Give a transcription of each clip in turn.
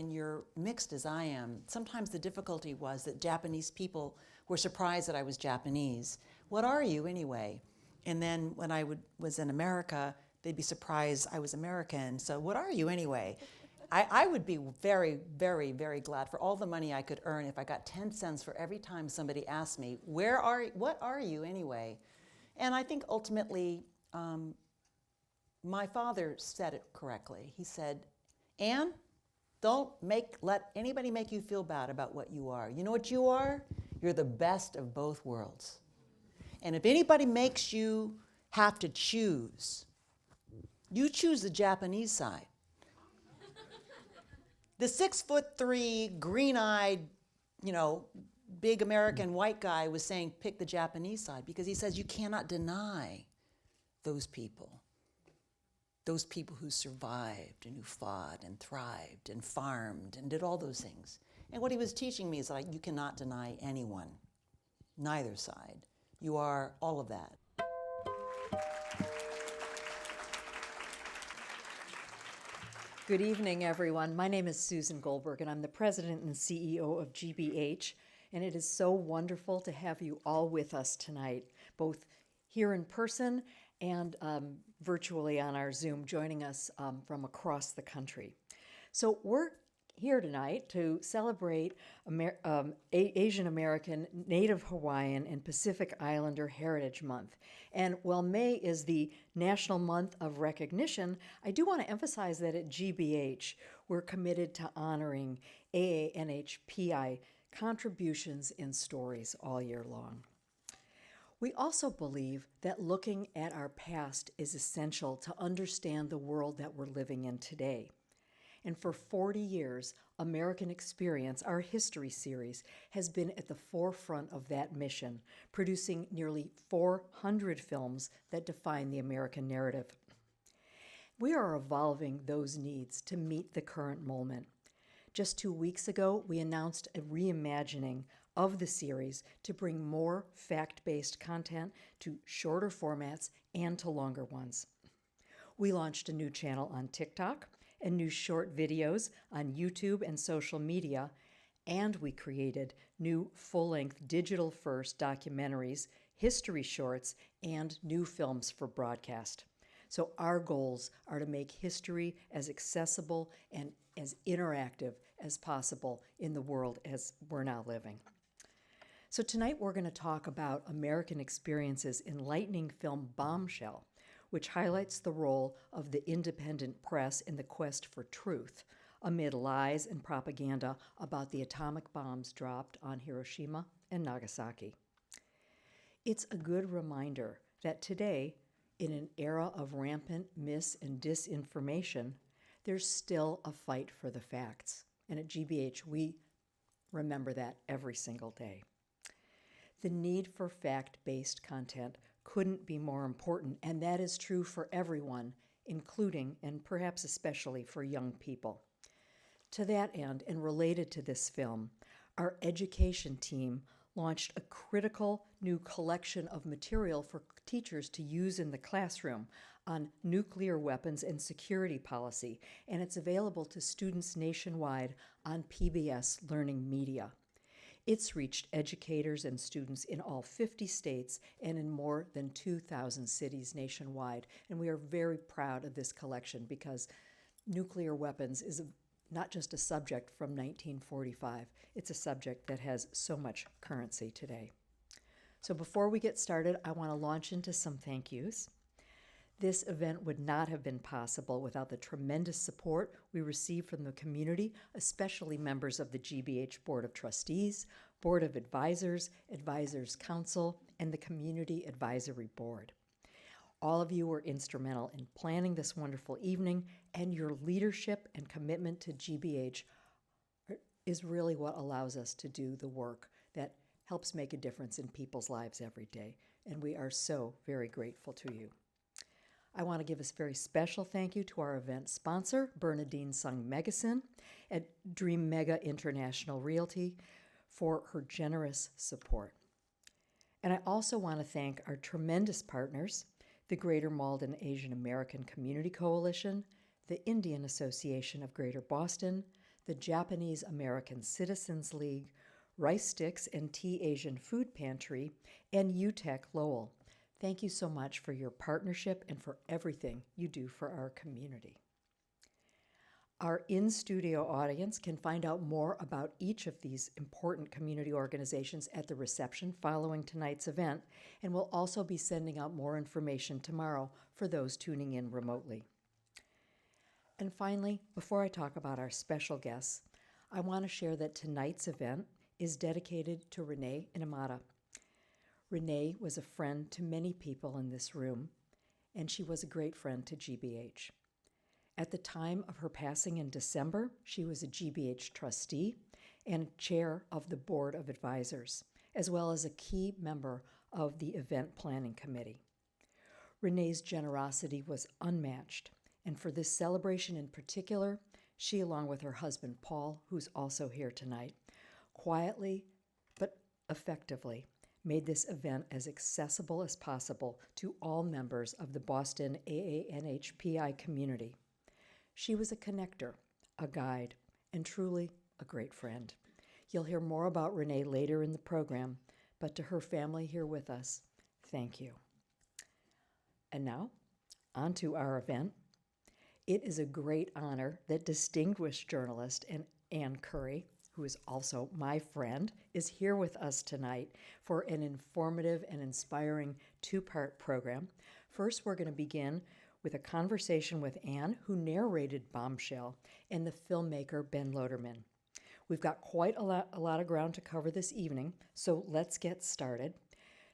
and you're mixed as I am, sometimes the difficulty was that Japanese people were surprised that I was Japanese. What are you anyway? And then when I was in America, they'd be surprised I was American. So what are you anyway? I would be very, very, very glad for all the money I could earn if I got 10 cents for every time somebody asked me, what are you anyway? And I think ultimately, my father said it correctly. He said, Anne, don't let anybody make you feel bad about what you are. You know what you are? You're the best of both worlds. And if anybody makes you have to choose, you choose the Japanese side. The 6'3", green-eyed, big American white guy was saying, pick the Japanese side, because he says you cannot deny those people who survived and who fought and thrived and farmed and did all those things. And what he was teaching me is that you cannot deny anyone, neither side. You are all of that. Good evening, everyone. My name is Susan Goldberg, and I'm the president and CEO of GBH, and it is so wonderful to have you all with us tonight, both here in person and virtually on our Zoom, joining us from across the country. So we're here tonight to celebrate Asian American, Native Hawaiian, and Pacific Islander Heritage Month. And while May is the National Month of Recognition, I do want to emphasize that at GBH, we're committed to honoring AANHPI contributions in stories all year long. We also believe that looking at our past is essential to understand the world that we're living in today. And for 40 years, American Experience, our history series, has been at the forefront of that mission, producing nearly 400 films that define the American narrative. We are evolving those needs to meet the current moment. Just 2 weeks ago, we announced a reimagining of the series to bring more fact-based content to shorter formats and to longer ones. We launched a new channel on TikTok and new short videos on YouTube and social media, and we created new full-length digital-first documentaries, history shorts, and new films for broadcast. So our goals are to make history as accessible and as interactive as possible in the world as we're now living. So tonight we're going to talk about American Experience's enlightening film Bombshell, which highlights the role of the independent press in the quest for truth amid lies and propaganda about the atomic bombs dropped on Hiroshima and Nagasaki. It's a good reminder that today, in an era of rampant mis- and disinformation, there's still a fight for the facts. And at GBH, we remember that every single day. The need for fact-based content couldn't be more important, and that is true for everyone, including and perhaps especially for young people. To that end, and related to this film, our education team launched a critical new collection of material for teachers to use in the classroom on nuclear weapons and security policy, and it's available to students nationwide on PBS Learning Media. It's reached educators and students in all 50 states and in more than 2,000 cities nationwide. And we are very proud of this collection because nuclear weapons is not just a subject from 1945, it's a subject that has so much currency today. So before we get started, I want to launch into some thank yous. This event would not have been possible without the tremendous support we received from the community, especially members of the GBH Board of Trustees, Board of Advisors, Advisors Council, and the Community Advisory Board. All of you were instrumental in planning this wonderful evening, and your leadership and commitment to GBH is really what allows us to do the work that helps make a difference in people's lives every day, and we are so very grateful to you. I want to give a very special thank you to our event sponsor, Bernadine Sung Megason at Dream Mega International Realty, for her generous support. And I also want to thank our tremendous partners, the Greater Malden Asian American Community Coalition, the Indian Association of Greater Boston, the Japanese American Citizens League, Rice Sticks and Tea Asian Food Pantry, and UTech Lowell. Thank you so much for your partnership and for everything you do for our community. Our in-studio audience can find out more about each of these important community organizations at the reception following tonight's event, and we'll also be sending out more information tomorrow for those tuning in remotely. And finally, before I talk about our special guests, I want to share that tonight's event is dedicated to Renee Inamata. Renee was a friend to many people in this room, and she was a great friend to GBH. At the time of her passing in December, she was a GBH trustee and chair of the Board of Advisors, as well as a key member of the event planning committee. Renee's generosity was unmatched, and for this celebration in particular, she, along with her husband Paul, who's also here tonight, quietly but effectively made this event as accessible as possible to all members of the Boston AANHPI community. She was a connector, a guide, and truly a great friend. You'll hear more about Renee later in the program, but to her family here with us, thank you. And now, on to our event. It is a great honor that distinguished journalist Ann Curry, who is also my friend, is here with us tonight for an informative and inspiring two-part program. First, we're going to begin with a conversation with Ann, who narrated Bombshell, and the filmmaker Ben Loeterman. We've got quite a lot of ground to cover this evening, so let's get started.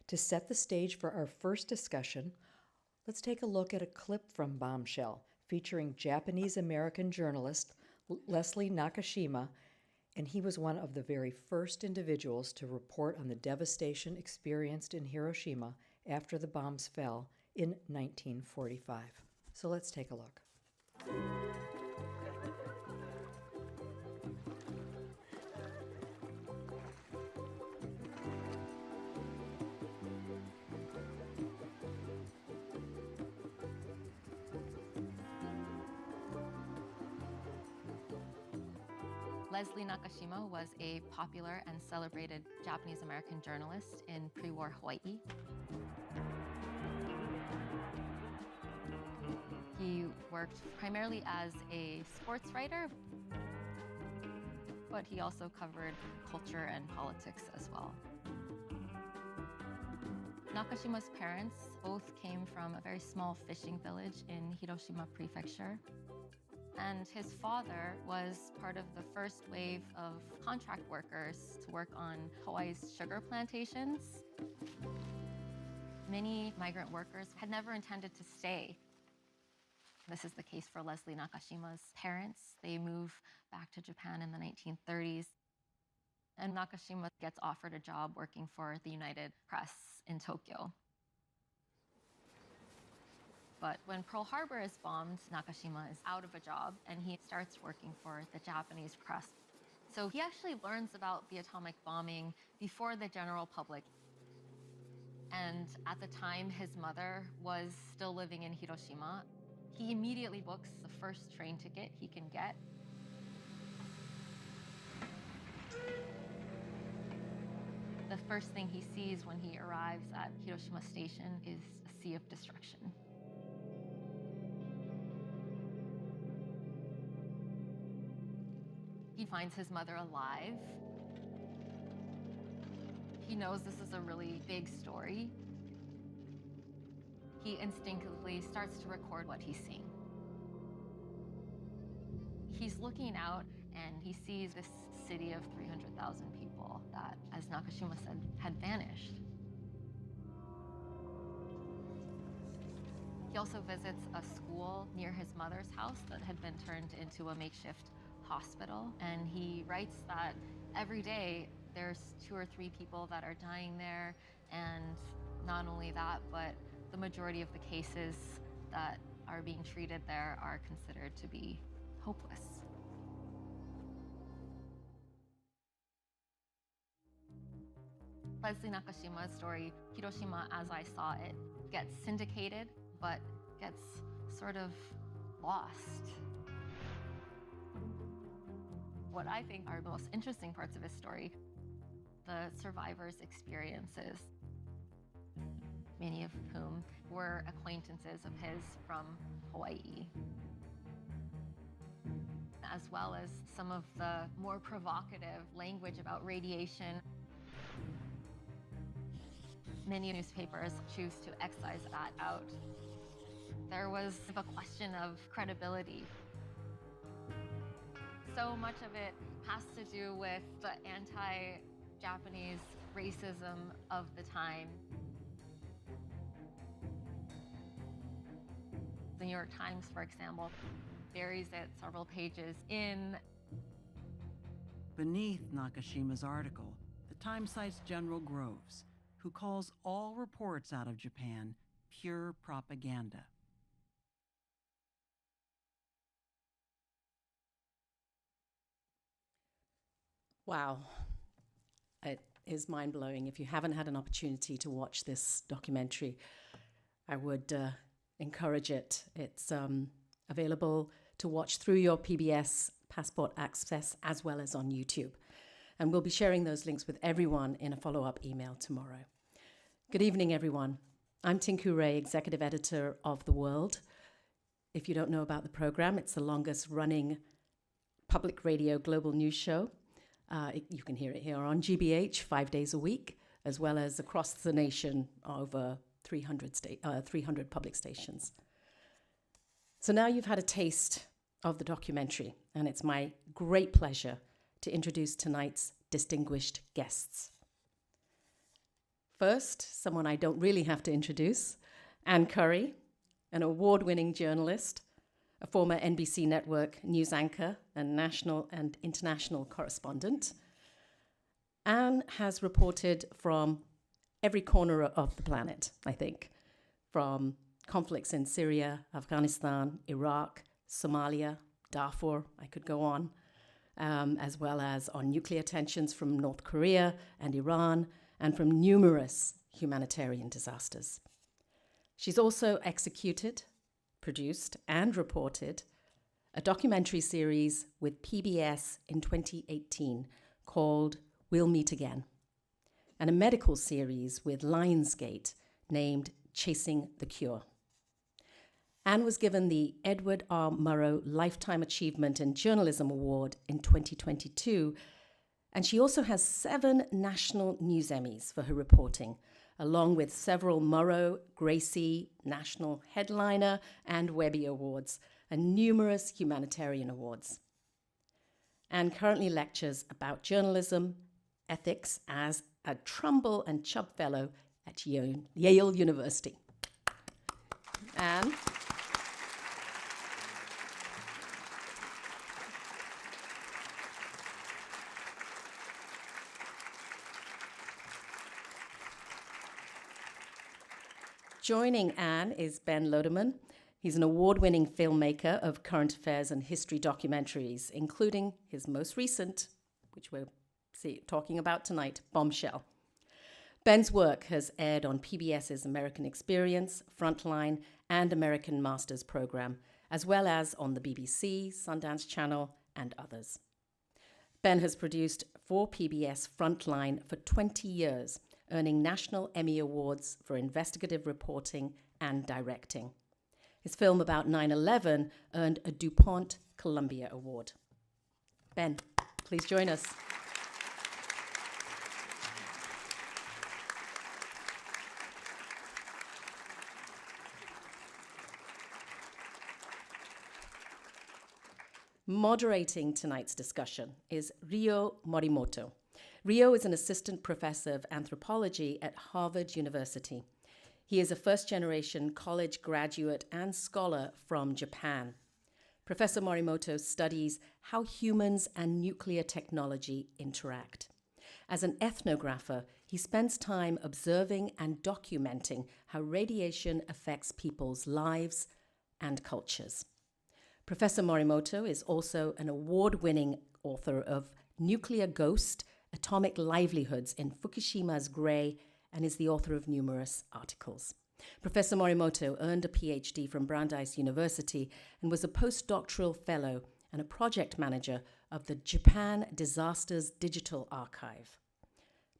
To set the stage for our first discussion, let's take a look at a clip from Bombshell featuring Japanese-American journalist Leslie Nakashima, and he was one of the very first individuals to report on the devastation experienced in Hiroshima after the bombs fell in 1945. So let's take a look. Leslie Nakashima was a popular and celebrated Japanese-American journalist in pre-war Hawaii. He worked primarily as a sports writer, but he also covered culture and politics as well. Nakashima's parents both came from a very small fishing village in Hiroshima Prefecture. And his father was part of the first wave of contract workers to work on Hawaii's sugar plantations. Many migrant workers had never intended to stay. This is the case for Leslie Nakashima's parents. They move back to Japan in the 1930s. And Nakashima gets offered a job working for the United Press in Tokyo. But when Pearl Harbor is bombed, Nakashima is out of a job, and he starts working for the Japanese press. So he actually learns about the atomic bombing before the general public. And at the time, his mother was still living in Hiroshima. He immediately books the first train ticket he can get. The first thing he sees when he arrives at Hiroshima Station is a sea of destruction. He finds his mother alive. He knows this is a really big story. He instinctively starts to record what he's seeing. He's looking out and he sees this city of 300,000 people that, as Nakashima said, had vanished. He also visits a school near his mother's house that had been turned into a makeshift hospital, and he writes that every day there's 2 or 3 people that are dying there, and not only that, but the majority of the cases that are being treated there are considered to be hopeless. Leslie Nakashima's story, Hiroshima as I Saw It, gets syndicated, but gets sort of lost. what I think are the most interesting parts of his story, the survivors' experiences, many of whom were acquaintances of his from Hawaii, as well as some of the more provocative language about radiation. Many newspapers choose to excise that out. There was a question of credibility. So much of it has to do with the anti-Japanese racism of the time. The New York Times, for example, buries it several pages in. Beneath Nakashima's article, the Times cites General Groves, who calls all reports out of Japan pure propaganda. Wow. It is mind-blowing. If you haven't had an opportunity to watch this documentary, I would encourage it. It's available to watch through your PBS Passport Access as well as on YouTube. And we'll be sharing those links with everyone in a follow-up email tomorrow. Good evening, everyone. I'm Tinku Ray, Executive Editor of The World. If you don't know about the program, it's the longest-running public radio global news show. You can hear it here on GBH 5 days a week, as well as across the nation over 300 public stations. So now you've had a taste of the documentary, and it's my great pleasure to introduce tonight's distinguished guests. First, someone I don't really have to introduce, Ann Curry, an award-winning journalist, a former NBC Network news anchor and national and international correspondent. Ann has reported from every corner of the planet, I think, from conflicts in Syria, Afghanistan, Iraq, Somalia, Darfur, I could go on, as well as on nuclear tensions from North Korea and Iran, and from numerous humanitarian disasters. She's also executed, produced, and reported a documentary series with PBS in 2018 called We'll Meet Again, and a medical series with Lionsgate named Chasing the Cure. Anne was given the Edward R. Murrow Lifetime Achievement in Journalism Award in 2022, and she also has 7 National News Emmys for her reporting, along with several Murrow, Gracie, National Headliner, and Webby Awards, and numerous humanitarian awards. Anne currently lectures about journalism, ethics as a Trumbull and Chubb Fellow at Yale University. Anne. Joining Anne is Ben Loeterman. He's an award-winning filmmaker of current affairs and history documentaries, including his most recent, which we're talking about tonight, Bombshell. Ben's work has aired on PBS's American Experience, Frontline, and American Masters program, as well as on the BBC, Sundance Channel, and others. Ben has produced for PBS Frontline for 20 years, earning National Emmy Awards for investigative reporting and directing. His film about 9/11 earned a DuPont Columbia Award. Ben, please join us. Moderating tonight's discussion is Ryo Morimoto. Ryo is an assistant professor of anthropology at Harvard University. He is a first-generation college graduate and scholar from Japan. Professor Morimoto studies how humans and nuclear technology interact. As an ethnographer, he spends time observing and documenting how radiation affects people's lives and cultures. Professor Morimoto is also an award-winning author of Nuclear Ghost, Atomic Livelihoods in Fukushima's Grey, and is the author of numerous articles. Professor Morimoto earned a PhD from Brandeis University and was a postdoctoral fellow and a project manager of the Japan Disasters Digital Archive.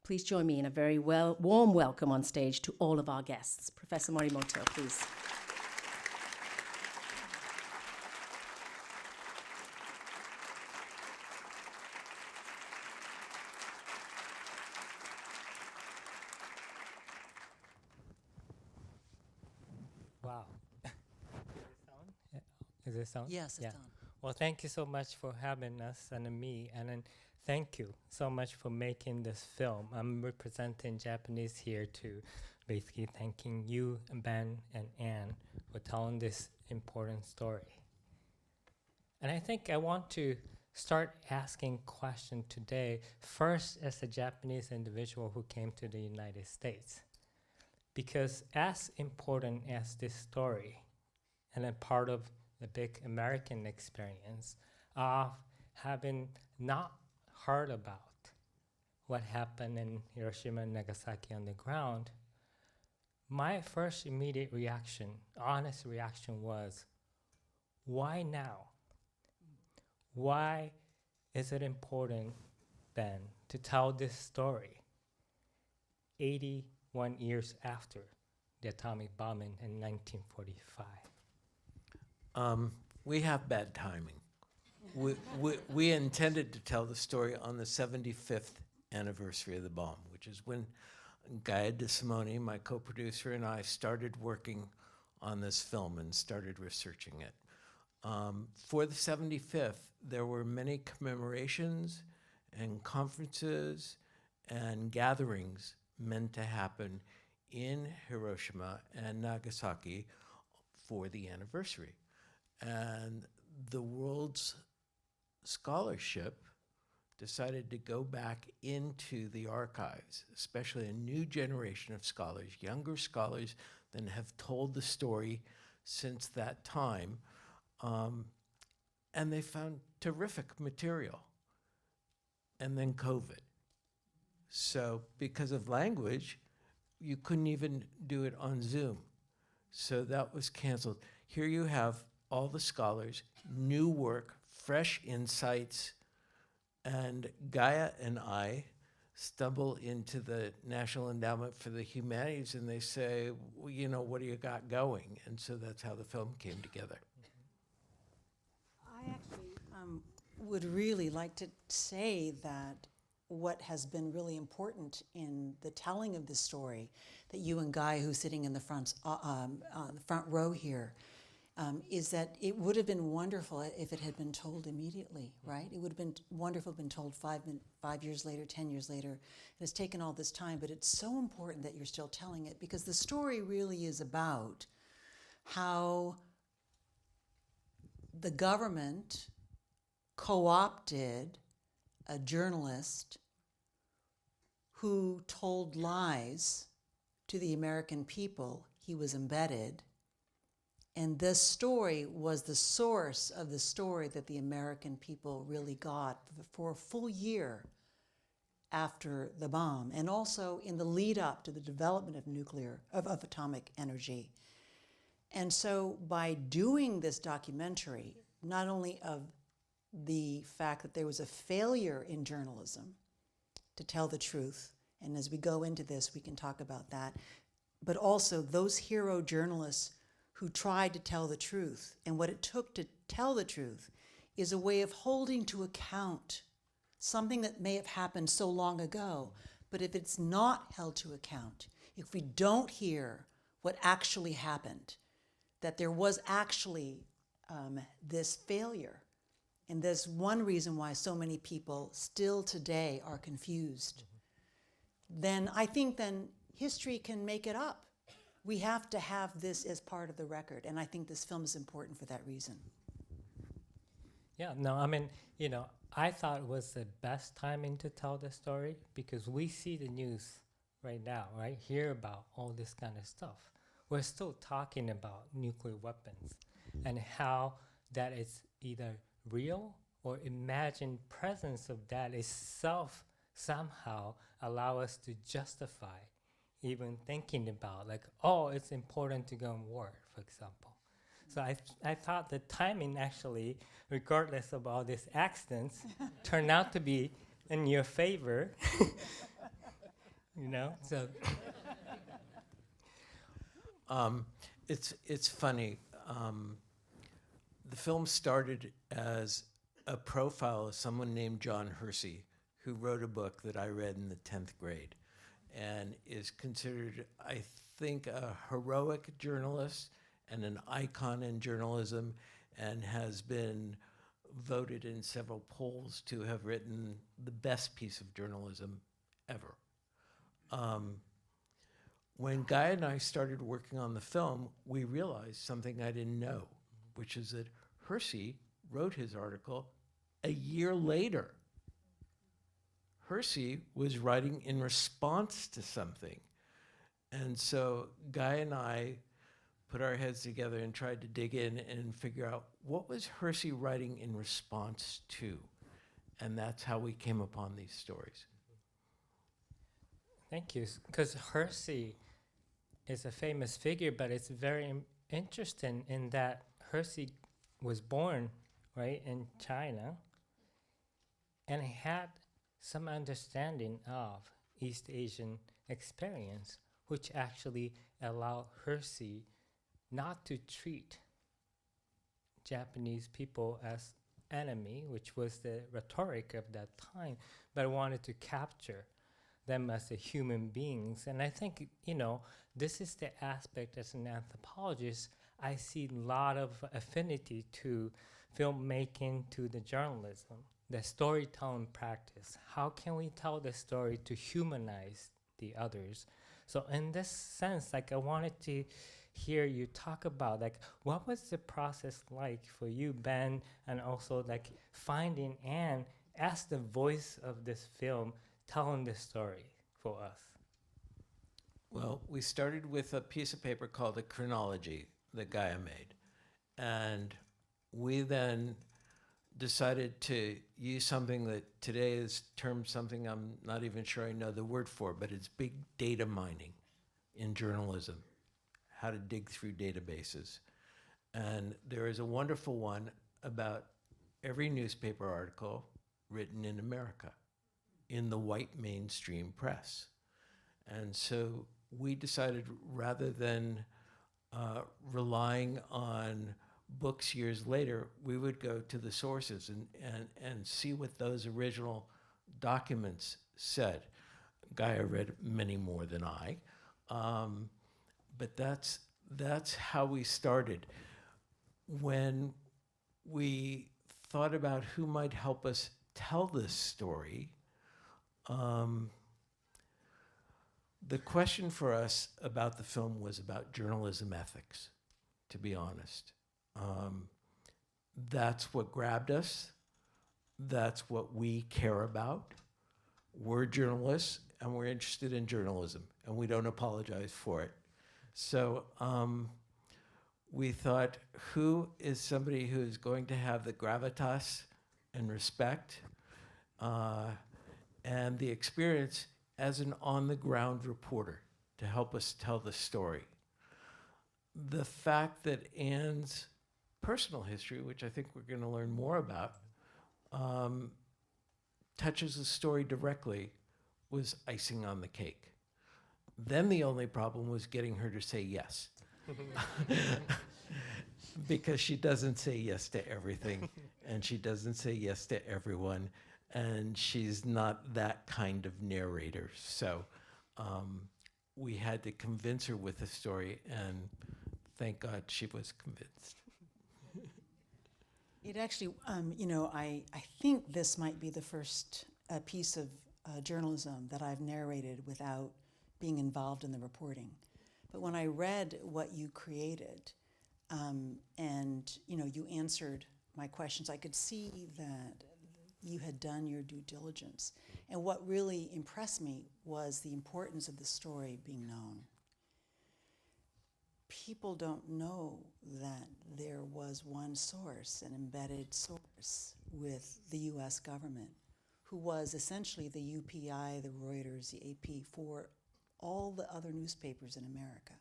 Please join me in a very warm welcome on stage to all of our guests. Professor Morimoto, please. Wow. Is it sound? Yes, it's Yeah. on. Well, thank you so much for having us and me, and then thank you so much for making this film. I'm representing Japanese here to basically thanking you, Ben, and Anne for telling this important story. And I think I want to start asking questions today, first as a Japanese individual who came to the United States. Because as important as this story, and a part of the big American experience of having not heard about what happened in Hiroshima and Nagasaki on the ground, my first immediate reaction, honest reaction was, why now? Why is it important then to tell this story 81 years after the atomic bombing in 1945? We have bad timing. We intended to tell the story on the 75th anniversary of the bomb, which is when Gaia DeSimone, my co-producer, and I started working on this film and started researching it. For the 75th, there were many commemorations and conferences and gatherings meant to happen in Hiroshima and Nagasaki for the anniversary. And the world's scholarship decided to go back into the archives, especially a new generation of scholars, younger scholars than have told the story since that time. And they found terrific material. And then COVID. So because of language, you couldn't even do it on Zoom. So that was canceled. Here you have all the scholars, new work, fresh insights, and Gaia and I stumble into the National Endowment for the Humanities and they say, well, you know, what do you got going? And so that's how the film came together. I actually would really like to say that what has been really important in the telling of this story, that you and Guy, who's sitting in the front row here, is that it would have been wonderful if it had been told immediately, right? It would have been wonderful been told 5 years later, 10 years later. It has taken all this time, but it's so important that you're still telling it because the story really is about how the government co-opted a journalist who told lies to the American people. He was embedded. And this story was the source of the story that the American people really got for a full year after the bomb, and also in the lead up to the development of atomic energy. And so by doing this documentary, not only of the fact that there was a failure in journalism to tell the truth, and as we go into this, we can talk about that, but also those hero journalists who tried to tell the truth. And what it took to tell the truth is a way of holding to account something that may have happened so long ago. But if it's not held to account, if we don't hear what actually happened, that there was actually this failure, and there's one reason why so many people still today are confused, then I think then history can make it up. We have to have this as part of the record, and I think this film is important for that reason. Yeah, no, I mean, you know, I thought it was the best timing to tell the story because we see the news right now, right? Hear about all this kind of stuff. We're still talking about nuclear weapons and how that is either real or imagined presence of that itself somehow allow us to justify even thinking about like, oh, it's important to go in war, for example. So I thought the timing actually, regardless of all these accidents, turned out to be in your favor. You know, so it's funny. The film started as a profile of someone named John Hersey, who wrote a book that I read in the 10th grade, and is considered, I think, a heroic journalist and an icon in journalism, and has been voted in several polls to have written the best piece of journalism ever. When Guy and I started working on the film, we realized something I didn't know, which is that Hersey wrote his article a year later. Hersey was writing in response to something. And so Guy and I put our heads together and tried to dig in and figure out what was Hersey writing in response to. And that's how we came upon these stories. thank you. Because Hersey is a famous figure, but it's very interesting in that Hersey was born, right, in China, and he had some understanding of East Asian experience, which actually allowed Hersey not to treat Japanese people as enemy, which was the rhetoric of that time, but wanted to capture them as a human beings. And I think, you know, this is the aspect as an anthropologist, I see a lot of affinity to filmmaking, to the journalism, the storytelling practice. How can we tell the story to humanize the others? So in this sense, like I wanted to hear you talk about, like, what was the process like for you, Ben, and also like finding Anne as the voice of this film, telling the story for us? Well, we started with a piece of paper called a chronology that Gaia made. And we then decided to use something that today is termed something I'm not even sure I know the word for, but it's big data mining in journalism, how to dig through databases. And there is a wonderful one about every newspaper article written in America in the white mainstream press. And so we decided, rather than relying on books years later, we would go to the sources and see what those original documents said. Gaia read many more than I, but that's how we started. When we thought about who might help us tell this story, the question for us about the film was about journalism ethics, to be honest. That's what grabbed us. That's what we care about. We're journalists, and we're interested in journalism, and we don't apologize for it. So we thought, who is somebody who is going to have the gravitas and respect and the experience as an on-the-ground reporter to help us tell the story. The fact that Anne's personal history, which I think we're going to learn more about, touches the story directly, was icing on the cake. Then the only problem was getting her to say yes. Because she doesn't say yes to everything, and she doesn't say yes to everyone, and she's not that kind of narrator. So we had to convince her with the story, and thank God she was convinced. It actually, you know, I think this might be the first piece of journalism that I've narrated without being involved in the reporting. But when I read what you created, and you know, you answered my questions, I could see that you had done your due diligence. And what really impressed me was the importance of the story being known. People don't know that there was one source, an embedded source with the US government, who was essentially the UPI, the Reuters, the AP for all the other newspapers in America.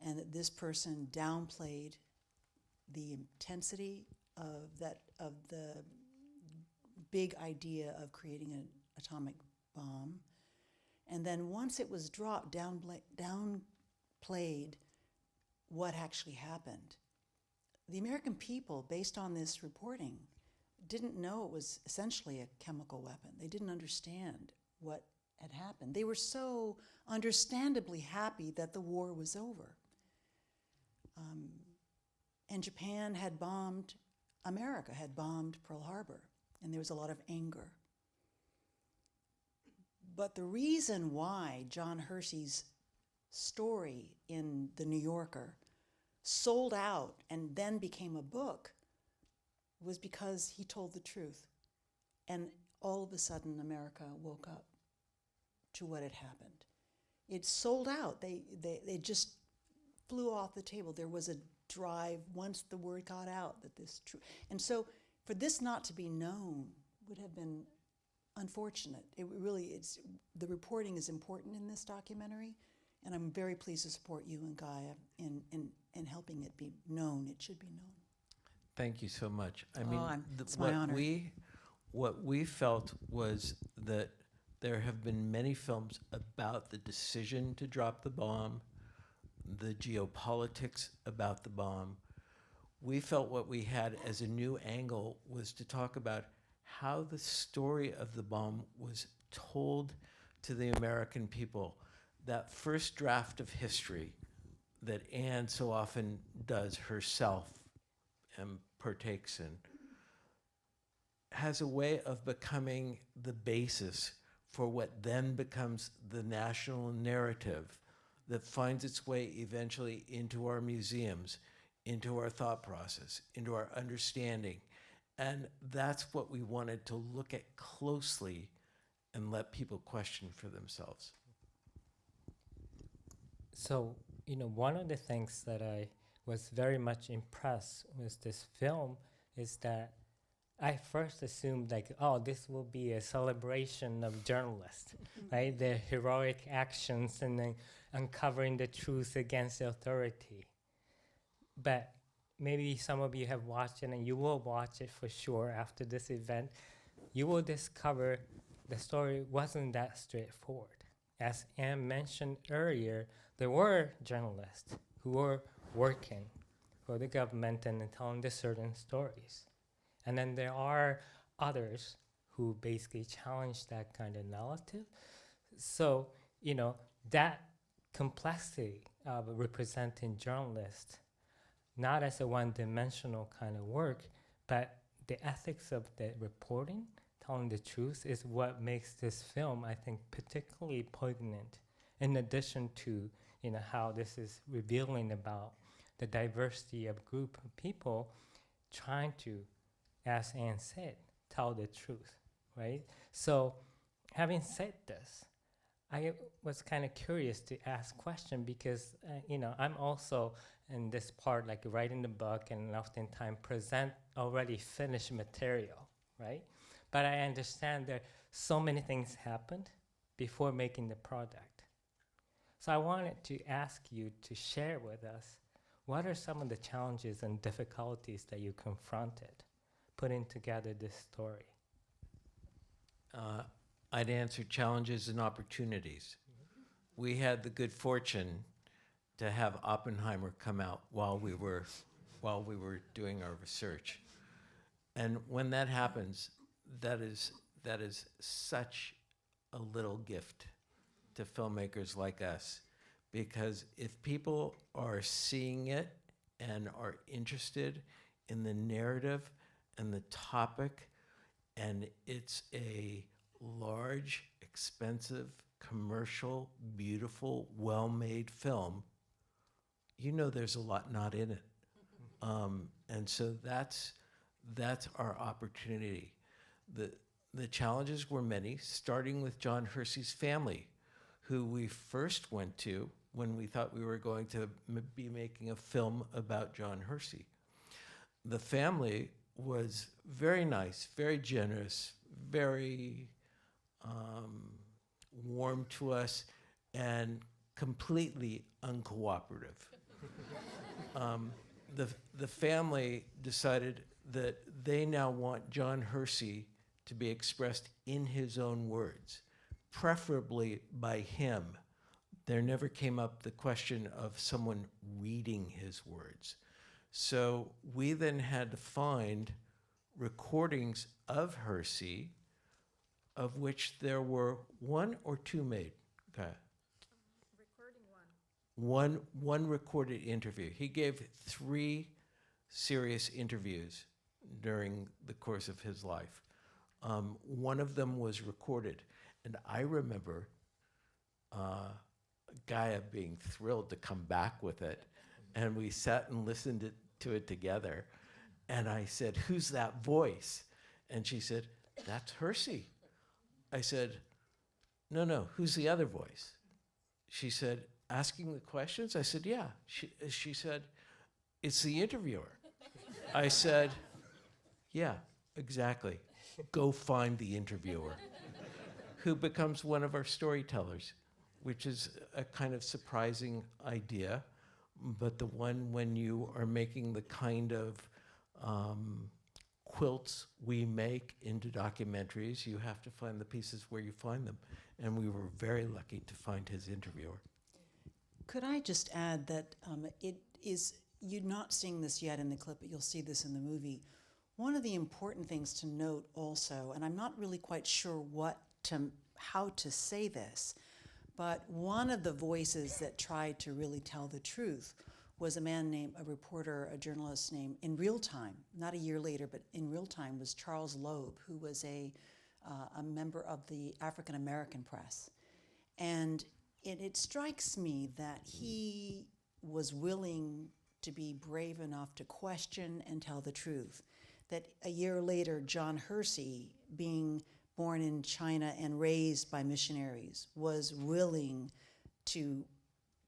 And that this person downplayed the intensity of the big idea of creating an atomic bomb. And then once it was dropped, downplayed what actually happened. The American people, based on this reporting, didn't know it was essentially a chemical weapon. They didn't understand what had happened. They were so understandably happy that the war was over. And Japan had bombed, America had bombed Pearl Harbor, and there was a lot of anger. But the reason why John Hersey's story in The New Yorker sold out and then became a book was because he told the truth. And all of a sudden, America woke up to what had happened. It sold out. They just flew off the table. There was a drive once the word got out that this true. And so for this not to be known would have been unfortunate. It really is. The reporting is important in this documentary, and I'm very pleased to support you and Gaia in helping it be known. It should be known. Thank you so much. I Oh, mean, it's my honor. What we felt was that there have been many films about the decision to drop the bomb, the geopolitics about the bomb. We felt what we had as a new angle was to talk about how the story of the bomb was told to the American people. That first draft of history that Anne so often does herself and partakes in has a way of becoming the basis for what then becomes the national narrative that finds its way eventually into our museums, into our thought process, into our understanding. And that's what we wanted to look at closely and let people question for themselves. So, one of the things that I was very much impressed with this film is that I first assumed this will be a celebration of journalists, right? Their heroic actions and then uncovering the truth against the authority. But maybe some of you have watched it, and you will watch it for sure after this event. You will discover the story wasn't that straightforward. As Anne mentioned earlier, there were journalists who were working for the government and telling the certain stories. And then there are others who basically challenge that kind of narrative. So, that complexity of representing journalists, not as a one-dimensional kind of work, but the ethics of the reporting, telling the truth, is what makes this film, I think, particularly poignant, in addition to how this is revealing about the diversity of group of people trying to, as Anne said, tell the truth, right? So having said this, I was kind of curious to ask a question because, I'm also in this part, like writing the book and oftentimes present already finished material, right? But I understand that so many things happened before making the product. So I wanted to ask you to share with us, what are some of the challenges and difficulties that you confronted putting together this story? I'd answer challenges and opportunities. We had the good fortune to have Oppenheimer come out while we were doing our research. And when that happens, that is such a little gift to filmmakers like us, because if people are seeing it and are interested in the narrative and the topic, and it's a large, expensive, commercial, beautiful, well-made film, there's a lot not in it. And so that's our opportunity. The challenges were many, starting with John Hersey's family, who we first went to when we thought we were going to be making a film about John Hersey. The family was very nice, very generous, very warm to us, and completely uncooperative. the family decided that they now want John Hersey to be expressed in his own words, preferably by him. There never came up the question of someone reading his words. So we then had to find recordings of Hersey, of which there were one or two made. Okay. One recorded interview. He gave 3 serious interviews during the course of his life. One of them was recorded, and I remember Gaia being thrilled to come back with it, and we sat and listened to it together, and I said, "Who's that voice?" And she said, "That's Hersey." I said, No, who's the other voice?" She said, "Asking the questions?" I said, "Yeah." She said, "It's the interviewer." I said, "Yeah, exactly. Go find the interviewer," who becomes one of our storytellers, which is a kind of surprising idea, but the one when you are making the kind of quilts we make into documentaries, you have to find the pieces where you find them. And we were very lucky to find his interviewer. Could I just add that it is, you're not seeing this yet in the clip, but you'll see this in the movie. One of the important things to note also, and I'm not really quite sure how to say this, but one of the voices that tried to really tell the truth was a reporter, a journalist named, in real time, not a year later, but in real time, was Charles Loeb, who was a member of the African American press. And it strikes me that he was willing to be brave enough to question and tell the truth. That a year later, John Hersey, being born in China and raised by missionaries, was willing to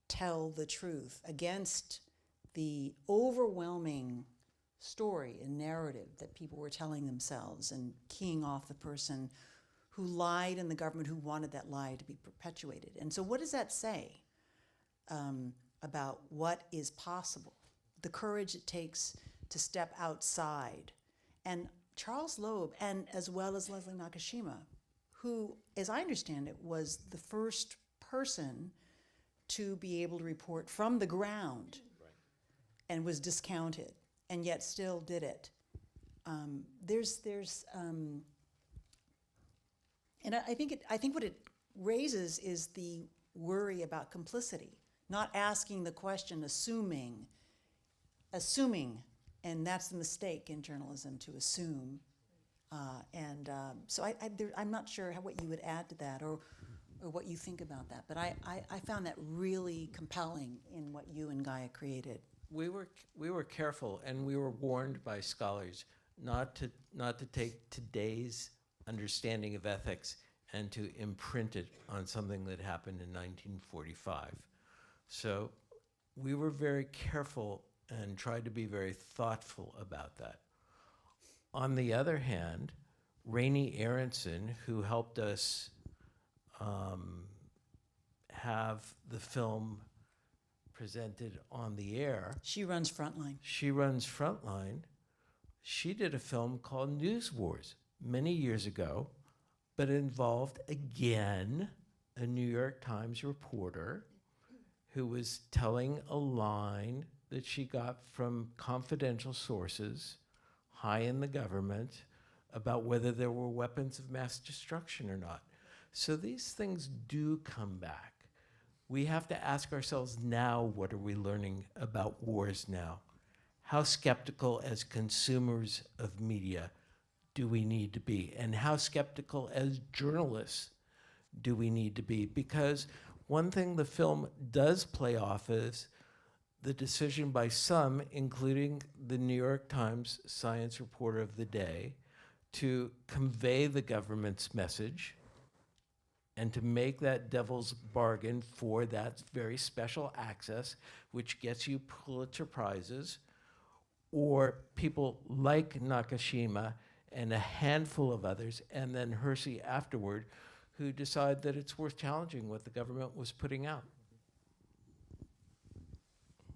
tell the truth against the overwhelming story and narrative that people were telling themselves and keying off the person who lied and the government who wanted that lie to be perpetuated. And so what does that say about what is possible? The courage it takes to step outside. And Charles Loeb, and as well as Leslie Nakashima, who, as I understand it, was the first person to be able to report from the ground, and was discounted, and yet still did it. And I think what it raises is the worry about complicity, not asking the question, assuming, and that's the mistake in journalism, to assume. So I'm not sure what you would add to that, or what you think about that, but I found that really compelling in what you and Gaia created. We were careful, and we were warned by scholars not to take today's understanding of ethics and to imprint it on something that happened in 1945. So we were very careful and tried to be very thoughtful about that. On the other hand, Rainey Aronson, who helped us have the film presented on the air. She runs Frontline. She did a film called News Wars many years ago, but involved, again, a New York Times reporter who was telling a line that she got from confidential sources high in the government about whether there were weapons of mass destruction or not. So these things do come back. We have to ask ourselves now, what are we learning about wars now? How skeptical as consumers of media do we need to be? And how skeptical as journalists do we need to be? Because one thing the film does play off is the decision by some, including the New York Times science reporter of the day, to convey the government's message and to make that devil's bargain for that very special access, which gets you Pulitzer Prizes, or people like Nakashima and a handful of others, and then Hersey afterward, who decide that it's worth challenging what the government was putting out.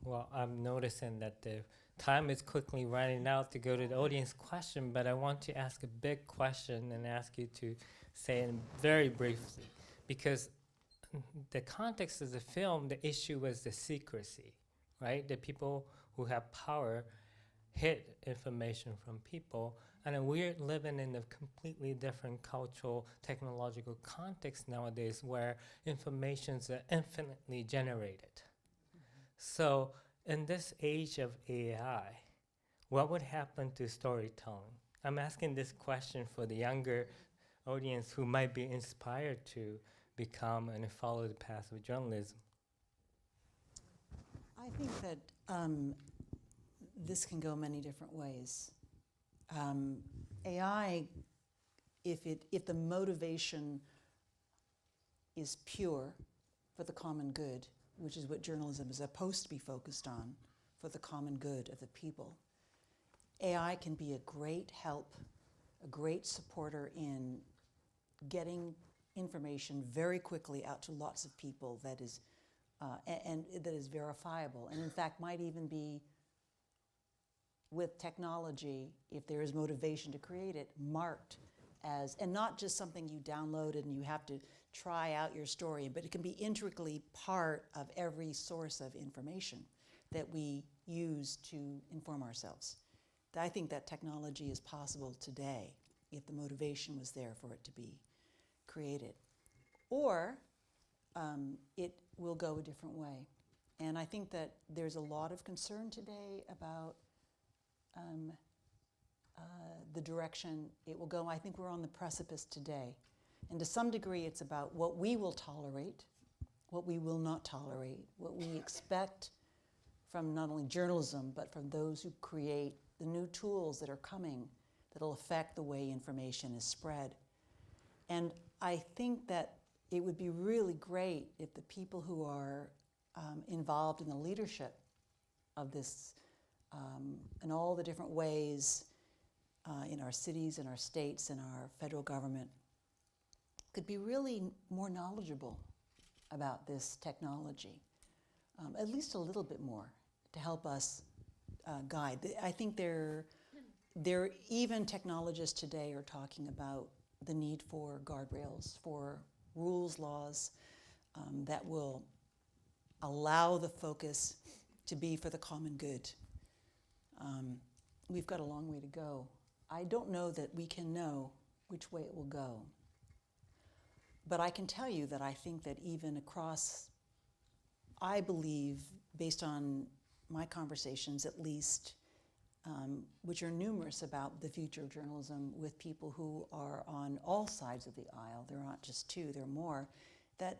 Well, I'm noticing that the time is quickly running out to go to the audience question, but I want to ask a big question and ask you to say it very briefly, because the context of the film, the issue was the secrecy, right? The people who have power hid information from people, and we're living in a completely different cultural, technological context nowadays where informations are infinitely generated. So in this age of AI, what would happen to storytelling? I'm asking this question for the younger audience who might be inspired to become and follow the path of journalism. I think that this can go many different ways. AI, if the motivation is pure for the common good, which is what journalism is supposed to be focused on, for the common good of the people, AI can be a great help, a great supporter in getting information very quickly out to lots of people that is and that is verifiable, and in fact might even be, with technology, if there is motivation to create it, marked as, and not just something you downloaded and you have to try out your story, but it can be intricately part of every source of information that we use to inform ourselves. I think that technology is possible today if the motivation was there for it to be created. Or it will go a different way. And I think that there's a lot of concern today about the direction it will go. I think we're on the precipice today. And to some degree, it's about what we will tolerate, what we will not tolerate, what we expect from not only journalism, but from those who create the new tools that are coming that will affect the way information is spread. And I think that it would be really great if the people who are involved in the leadership of this in all the different ways in our cities, in our states, in our federal government, could be really more knowledgeable about this technology, at least a little bit more, to help us guide. I think there even technologists today are talking about the need for guardrails, for rules, laws that will allow the focus to be for the common good. We've got a long way to go. I don't know that we can know which way it will go. But I can tell you that I think that even across, I believe, based on my conversations at least, which are numerous about the future of journalism with people who are on all sides of the aisle, there aren't just two, there are more, that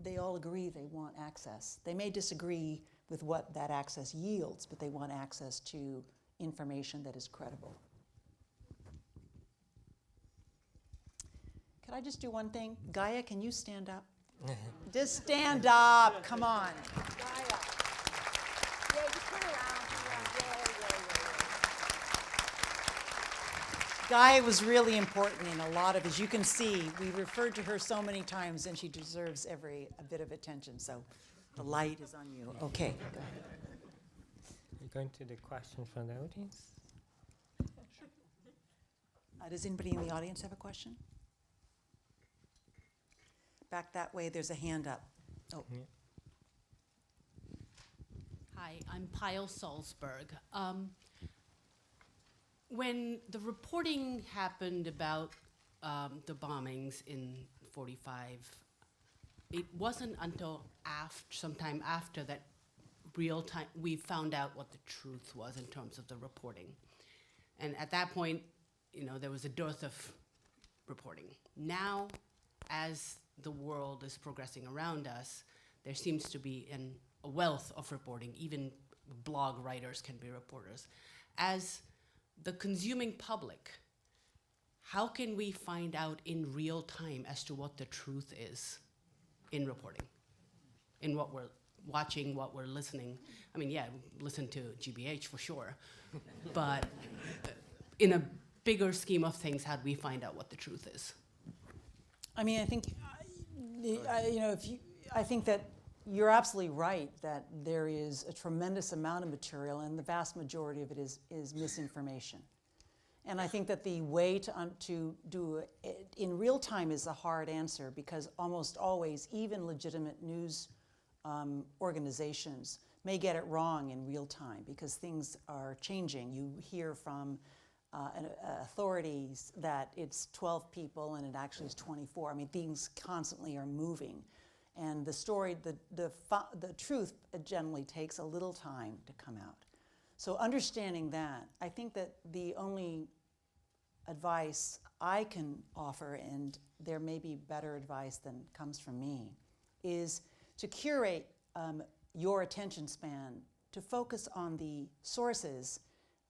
they all agree they want access. They may disagree with what that access yields, but they want access to information that is credible. Could I just do one thing? Gaia, can you stand up? Just stand up, come on. Gaia. Yeah, just turn around. Gaia was really important in a lot of, as you can see, we referred to her so many times and she deserves a bit of attention, so the light is on you. Okay, go ahead. We're going to the question from the audience. Does anybody in the audience have a question? Back that way, there's a hand up. Oh. Yeah. Hi, I'm Pyle Salzberg. When the reporting happened about the bombings in 45, it wasn't until sometime after that we found out what the truth was in terms of the reporting. And at that point, there was a dearth of reporting. Now, as the world is progressing around us, there seems to be a wealth of reporting. Even blog writers can be reporters. As the consuming public, how can we find out in real time as to what the truth is in reporting, in what we're watching, what we're listening? I mean, yeah, listen to GBH for sure, but in a bigger scheme of things, how do we find out what the truth is? I mean, I think, I think that you're absolutely right that there is a tremendous amount of material, and the vast majority of it is misinformation. And I think that the way to do it in real time is a hard answer, because almost always, even legitimate news organizations may get it wrong in real time because things are changing. You hear from authorities that it's 12 people and it actually is 24. I mean, things constantly are moving. And the story, the truth generally takes a little time to come out. So understanding that, I think that the only advice I can offer, and there may be better advice than comes from me, is to curate your attention span to focus on the sources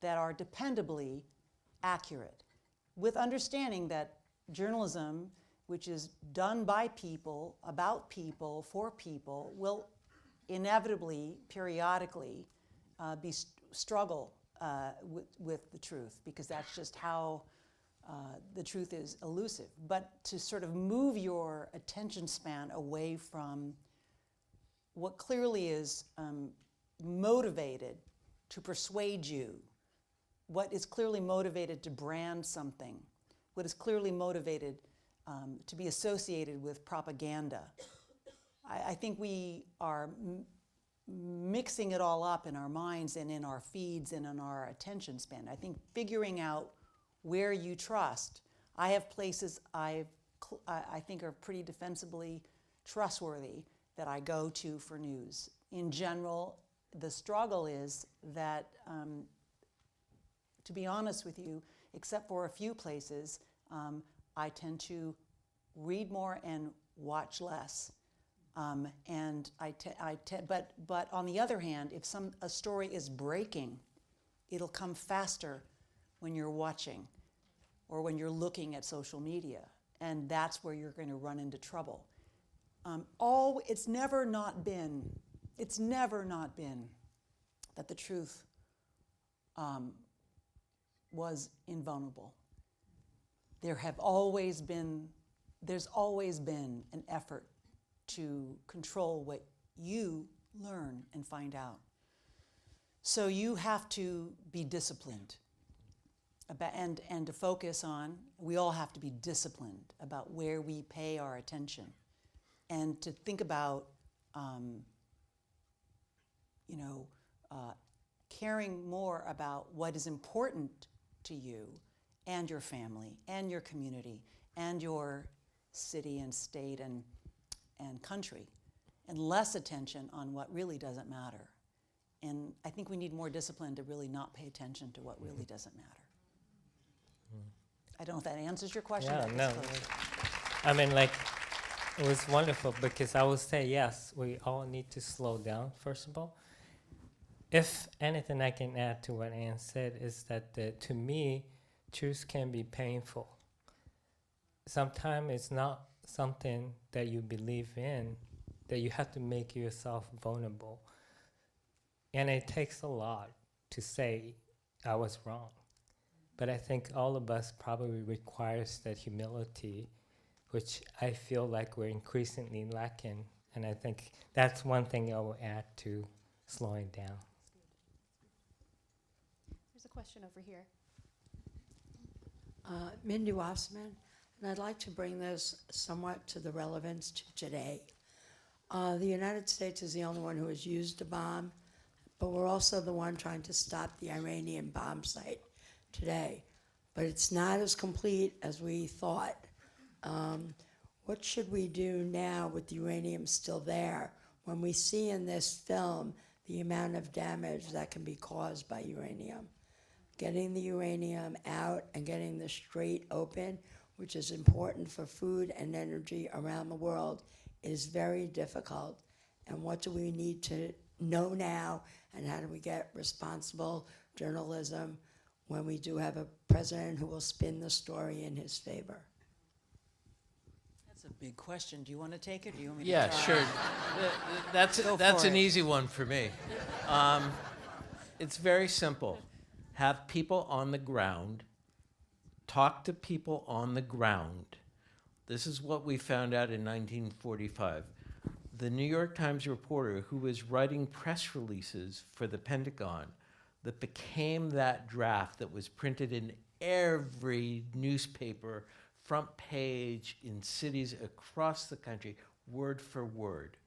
that are dependably accurate, with understanding that journalism, which is done by people, about people, for people, will inevitably, periodically, struggle with the truth, because that's just how the truth is elusive. But to sort of move your attention span away from what clearly is motivated to persuade you, what is clearly motivated to brand something, what is clearly motivated to be associated with propaganda. I think we are mixing it all up in our minds and in our feeds and in our attention span. I think figuring out where you trust. I have places I think are pretty defensively trustworthy that I go to for news. In general, the struggle is that, to be honest with you, except for a few places, I tend to read more and watch less. But on the other hand, if a story is breaking, it'll come faster when you're watching or when you're looking at social media, and that's where you're going to run into trouble. It's never not been that the truth was invulnerable. There's always been an effort to control what you learn and find out. So you have to be disciplined and to focus on, we all have to be disciplined about where we pay our attention, and to think about caring more about what is important to you and your family and your community and your city and state and country, and less attention on what really doesn't matter. And I think we need more discipline to really not pay attention to what really doesn't matter. I don't know if that answers your question. Yeah, no. I mean, like, it was wonderful, because I would say, yes, we all need to slow down, first of all. If anything I can add to what Anne said is that, to me, truth can be painful. Sometimes it's not something that you believe in, that you have to make yourself vulnerable. And it takes a lot to say, I was wrong. But I think all of us probably requires that humility, which I feel like we're increasingly lacking. And I think that's one thing I will add to slowing down. There's a question over here. Mindy Wasserman, and I'd like to bring this somewhat to the relevance to today. The United States is the only one who has used a bomb, but we're also the one trying to stop the Iranian bomb site today. But it's not as complete as we thought. What should we do now with the uranium still there when we see in this film the amount of damage that can be caused by uranium? Getting the uranium out and getting the Strait open, which is important for food and energy around the world, is very difficult. And what do we need to know now, and how do we get responsible journalism when we do have a president who will spin the story in his favor? That's a big question. Do you want to take it, or do you want me to Yeah, try? sure. That's for an it. easy one for me. It's very simple. Have people on the ground, talk to people on the ground. This is what we found out in 1945. the New York Times reporter who was writing press releases for the Pentagon that became that draft that was printed in every newspaper, front page in cities across the country, word for word.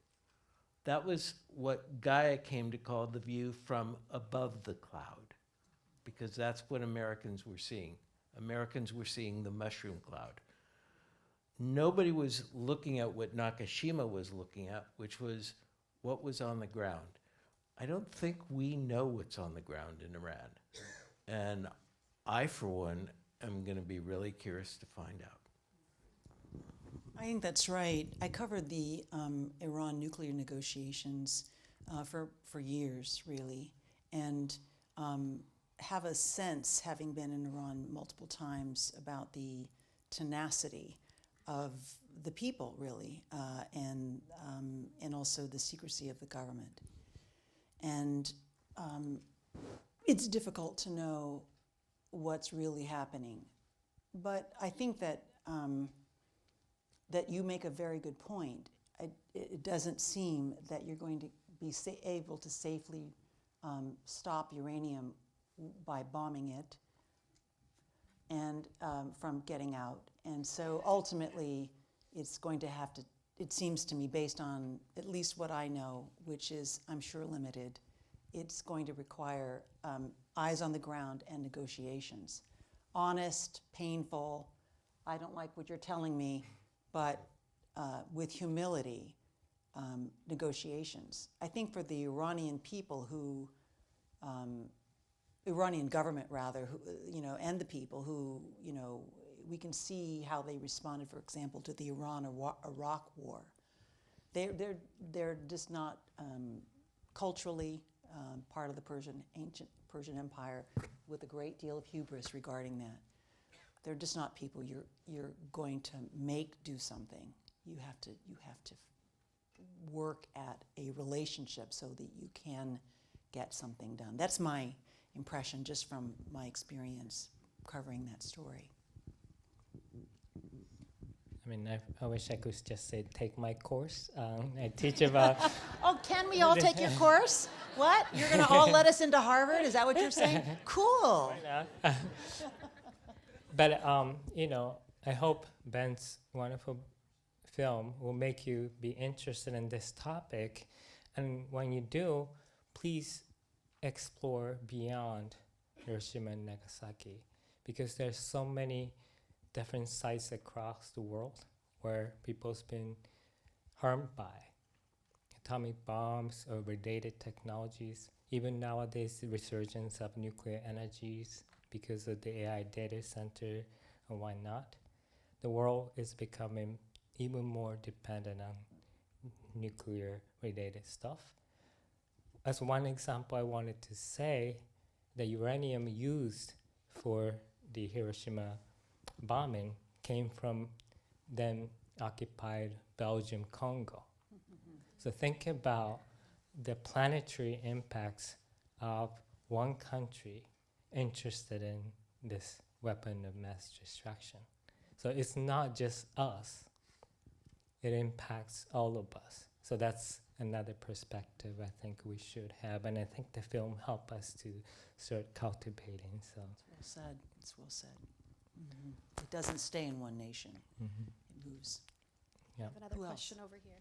That was what Gaia came to call the view from above the cloud, because that's what Americans were seeing. Americans were seeing the mushroom cloud. Nobody was looking at what Nakashima was looking at, which was what was on the ground. I don't think we know what's on the ground in Iran. And I, for one, am going to be really curious to find out. I think that's right. I covered the Iran nuclear negotiations for years, really, and have a sense, having been in Iran multiple times, about the tenacity of the people, really, and also the secrecy of the government. And it's difficult to know what's really happening. But I think that that you make a very good point. It doesn't seem that you're going to be able to safely stop uranium by bombing it and from getting out. And so ultimately, it's going to have to, it seems to me, based on at least what I know, which is, I'm sure, limited, it's going to require eyes on the ground and negotiations. Honest, painful, I don't like what you're telling me, but with humility, negotiations. I think for the Iranian people who, Iranian government rather, who, and the people who, we can see how they responded, for example, to the Iran-Iraq war. They're just not culturally part of the ancient Persian Empire with a great deal of hubris regarding that. They're just not people you're going to make do something. You have to work at a relationship so that you can get something done. That's my impression just from my experience covering that story. I mean, I wish I could just say, take my course. I teach about... Oh, can we all take your course? What? You're going to all let us into Harvard? Is that what you're saying? Cool. But, I hope Ben's wonderful film will make you be interested in this topic. And when you do, please explore beyond Hiroshima and Nagasaki, because there's so many different sites across the world where people's been harmed by atomic bombs or related technologies. Even nowadays, the resurgence of nuclear energies because of the AI data center and whatnot. The world is becoming even more dependent on nuclear-related stuff. As one example, I wanted to say the uranium used for the Hiroshima bombing came from then occupied Belgium, Congo. So think about the planetary impacts of one country interested in this weapon of mass destruction. So it's not just us, it impacts all of us. So that's another perspective I think we should have, and I think the film helped us to start cultivating. So It's well said. It's well said. Mm-hmm. It doesn't stay in one nation. Mm-hmm. It moves. yeah. I have another Who question else? over here.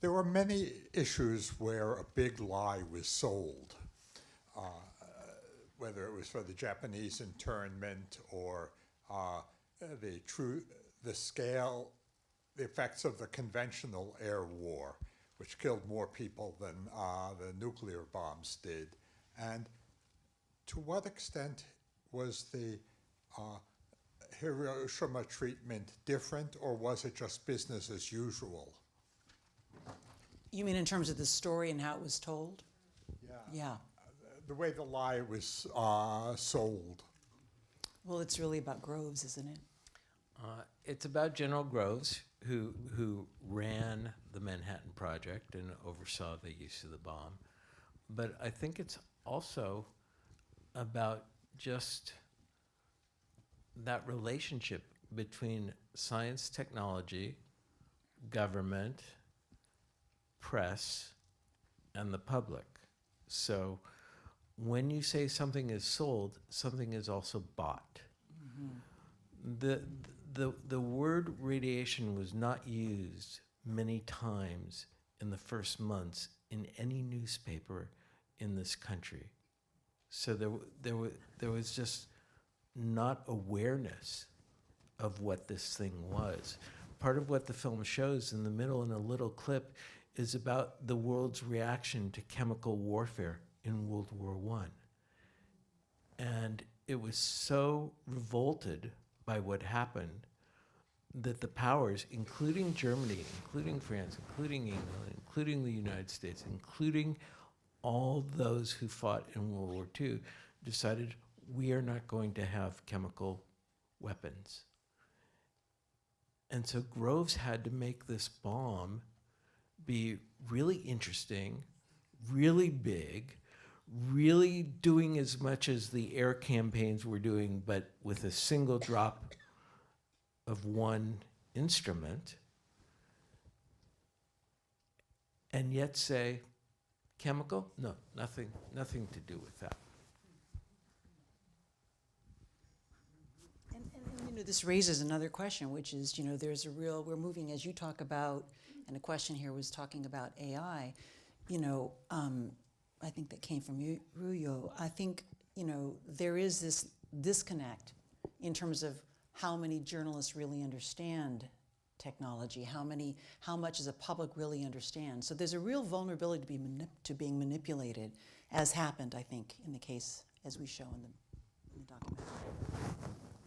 There were many issues where a big lie was sold, whether it was for the Japanese internment or the scale, the effects of the conventional air war, which killed more people than the nuclear bombs did. And to what extent was the Hiroshima treatment different, or was it just business as usual? You mean in terms of the story and how it was told? Yeah. Yeah. The way the lie was sold. Well, it's really about Groves, isn't it? It's about General Groves, who ran the Manhattan Project and oversaw the use of the bomb. But I think it's also about just that relationship between science, technology, government, press and the public. So when you say something is sold, something is also bought. The word radiation was not used many times in the first months in any newspaper in this country. So there was just not awareness of what this thing was. Part of what the film shows in the middle in a little clip is about the world's reaction to chemical warfare in World War I. And it was so revolted by what happened that the powers, including Germany, including France, including England, including the United States, including all those who fought in World War II, decided we are not going to have chemical weapons. And so Groves had to make this bomb be really interesting, really big, really doing as much as the air campaigns were doing, but with a single drop of one instrument, and yet say, chemical? No, nothing to do with that. And this raises another question, which is, there's a real, we're moving, as you talk about, and a question here was talking about AI, I think that came from Ryo. I think, there is this disconnect in terms of how many journalists really understand technology, how much does the public really understand. So there's a real vulnerability to being manipulated, as happened, I think, in the case, as we show in the documentary.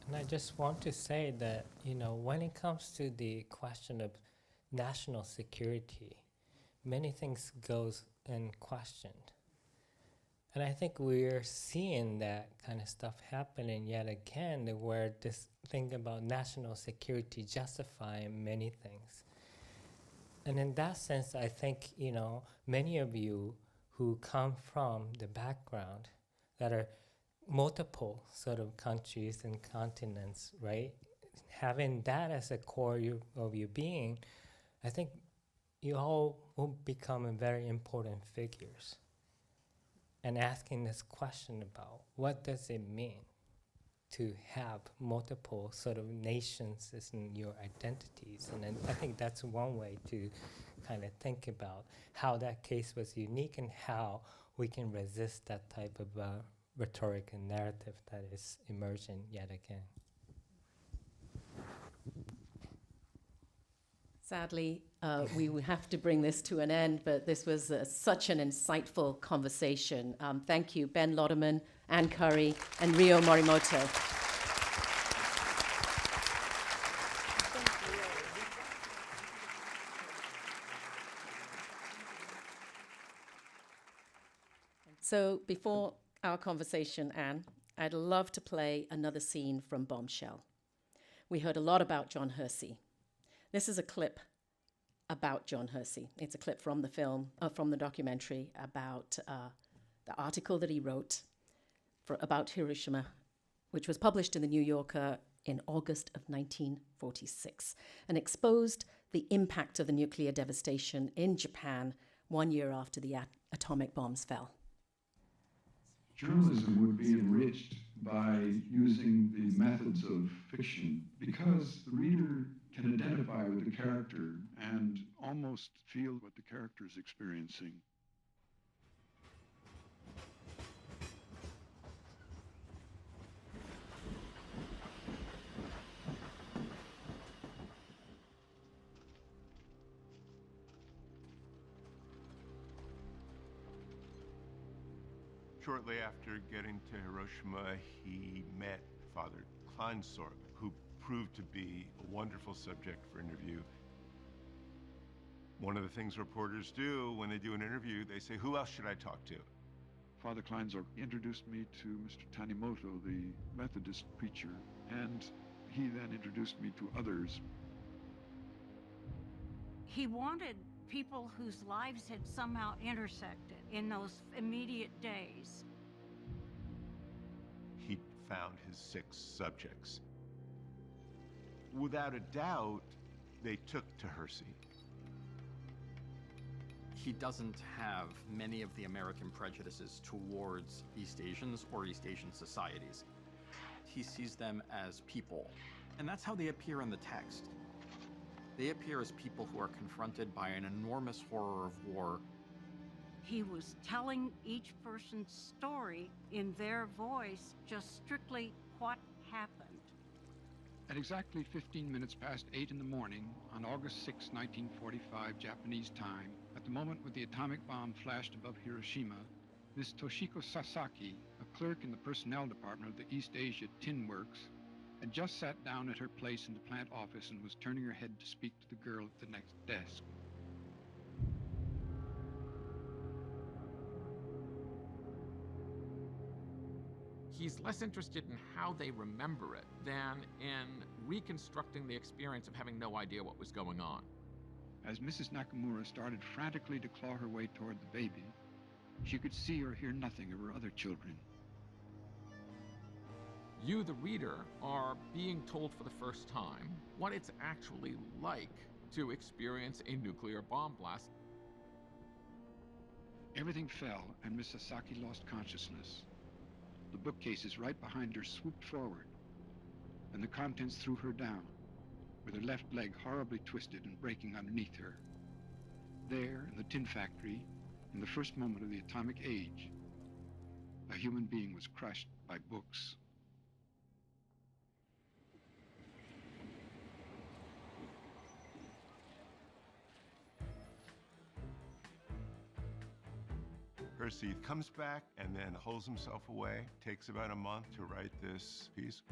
And I just want to say that, when it comes to the question of national security, many things goes unquestioned. And I think we're seeing that kind of stuff happening yet again, where this thing about national security justifying many things. And in that sense, I think, many of you who come from the background that are multiple sort of countries and continents, right? Having that as a core of your being, I think you all will become very important figures. And asking this question about what does it mean to have multiple sort of nations in your identities. And I think that's one way to kind of think about how that case was unique and how we can resist that type of rhetoric and narrative that is emerging yet again. Sadly, we will have to bring this to an end, but this was such an insightful conversation. Thank you, Ben Loeterman, Ann Curry, and Ryo Morimoto. So before our conversation, Anne, I'd love to play another scene from Bombshell. We heard a lot about John Hersey. This is a clip about John Hersey. It's a clip from the film, from the documentary about the article that he wrote about Hiroshima, which was published in the New Yorker in August of 1946, and exposed the impact of the nuclear devastation in Japan 1 year after the atomic bombs fell. Journalism would be enriched by using the methods of fiction because the reader can identify with the character and almost feel what the character is experiencing. Shortly after getting to Hiroshima, he met Father Kleinsorg, who proved to be a wonderful subject for interview. One of the things reporters do when they do an interview, they say, who else should I talk to? Father Kleinsorg introduced me to Mr. Tanimoto, the Methodist preacher, and he then introduced me to others. He wanted people whose lives had somehow intersected in those immediate days. He found his 6 subjects. Without a doubt, they took to Hersey. He doesn't have many of the American prejudices towards East Asians or East Asian societies. He sees them as people, and that's how they appear in the text. They appear as people who are confronted by an enormous horror of war. He was telling each person's story in their voice, just strictly what happened. At exactly 15 minutes past 8 in the morning, on August 6, 1945, Japanese time, at the moment when the atomic bomb flashed above Hiroshima, Miss Toshiko Sasaki, a clerk in the personnel department of the East Asia Tin Works, had just sat down at her place in the plant office and was turning her head to speak to the girl at the next desk. He's less interested in how they remember it than in reconstructing the experience of having no idea what was going on. As Mrs. Nakamura started frantically to claw her way toward the baby, she could see or hear nothing of her other children. You, the reader, are being told for the first time what it's actually like to experience a nuclear bomb blast. Everything fell, and Miss Sasaki lost consciousness. The bookcases right behind her swooped forward, and the contents threw her down, with her left leg horribly twisted and breaking underneath her. There, in the tin factory, in the first moment of the atomic age, a human being was crushed by books. Hersey comes back and then holds himself away, takes about a month to write this piece.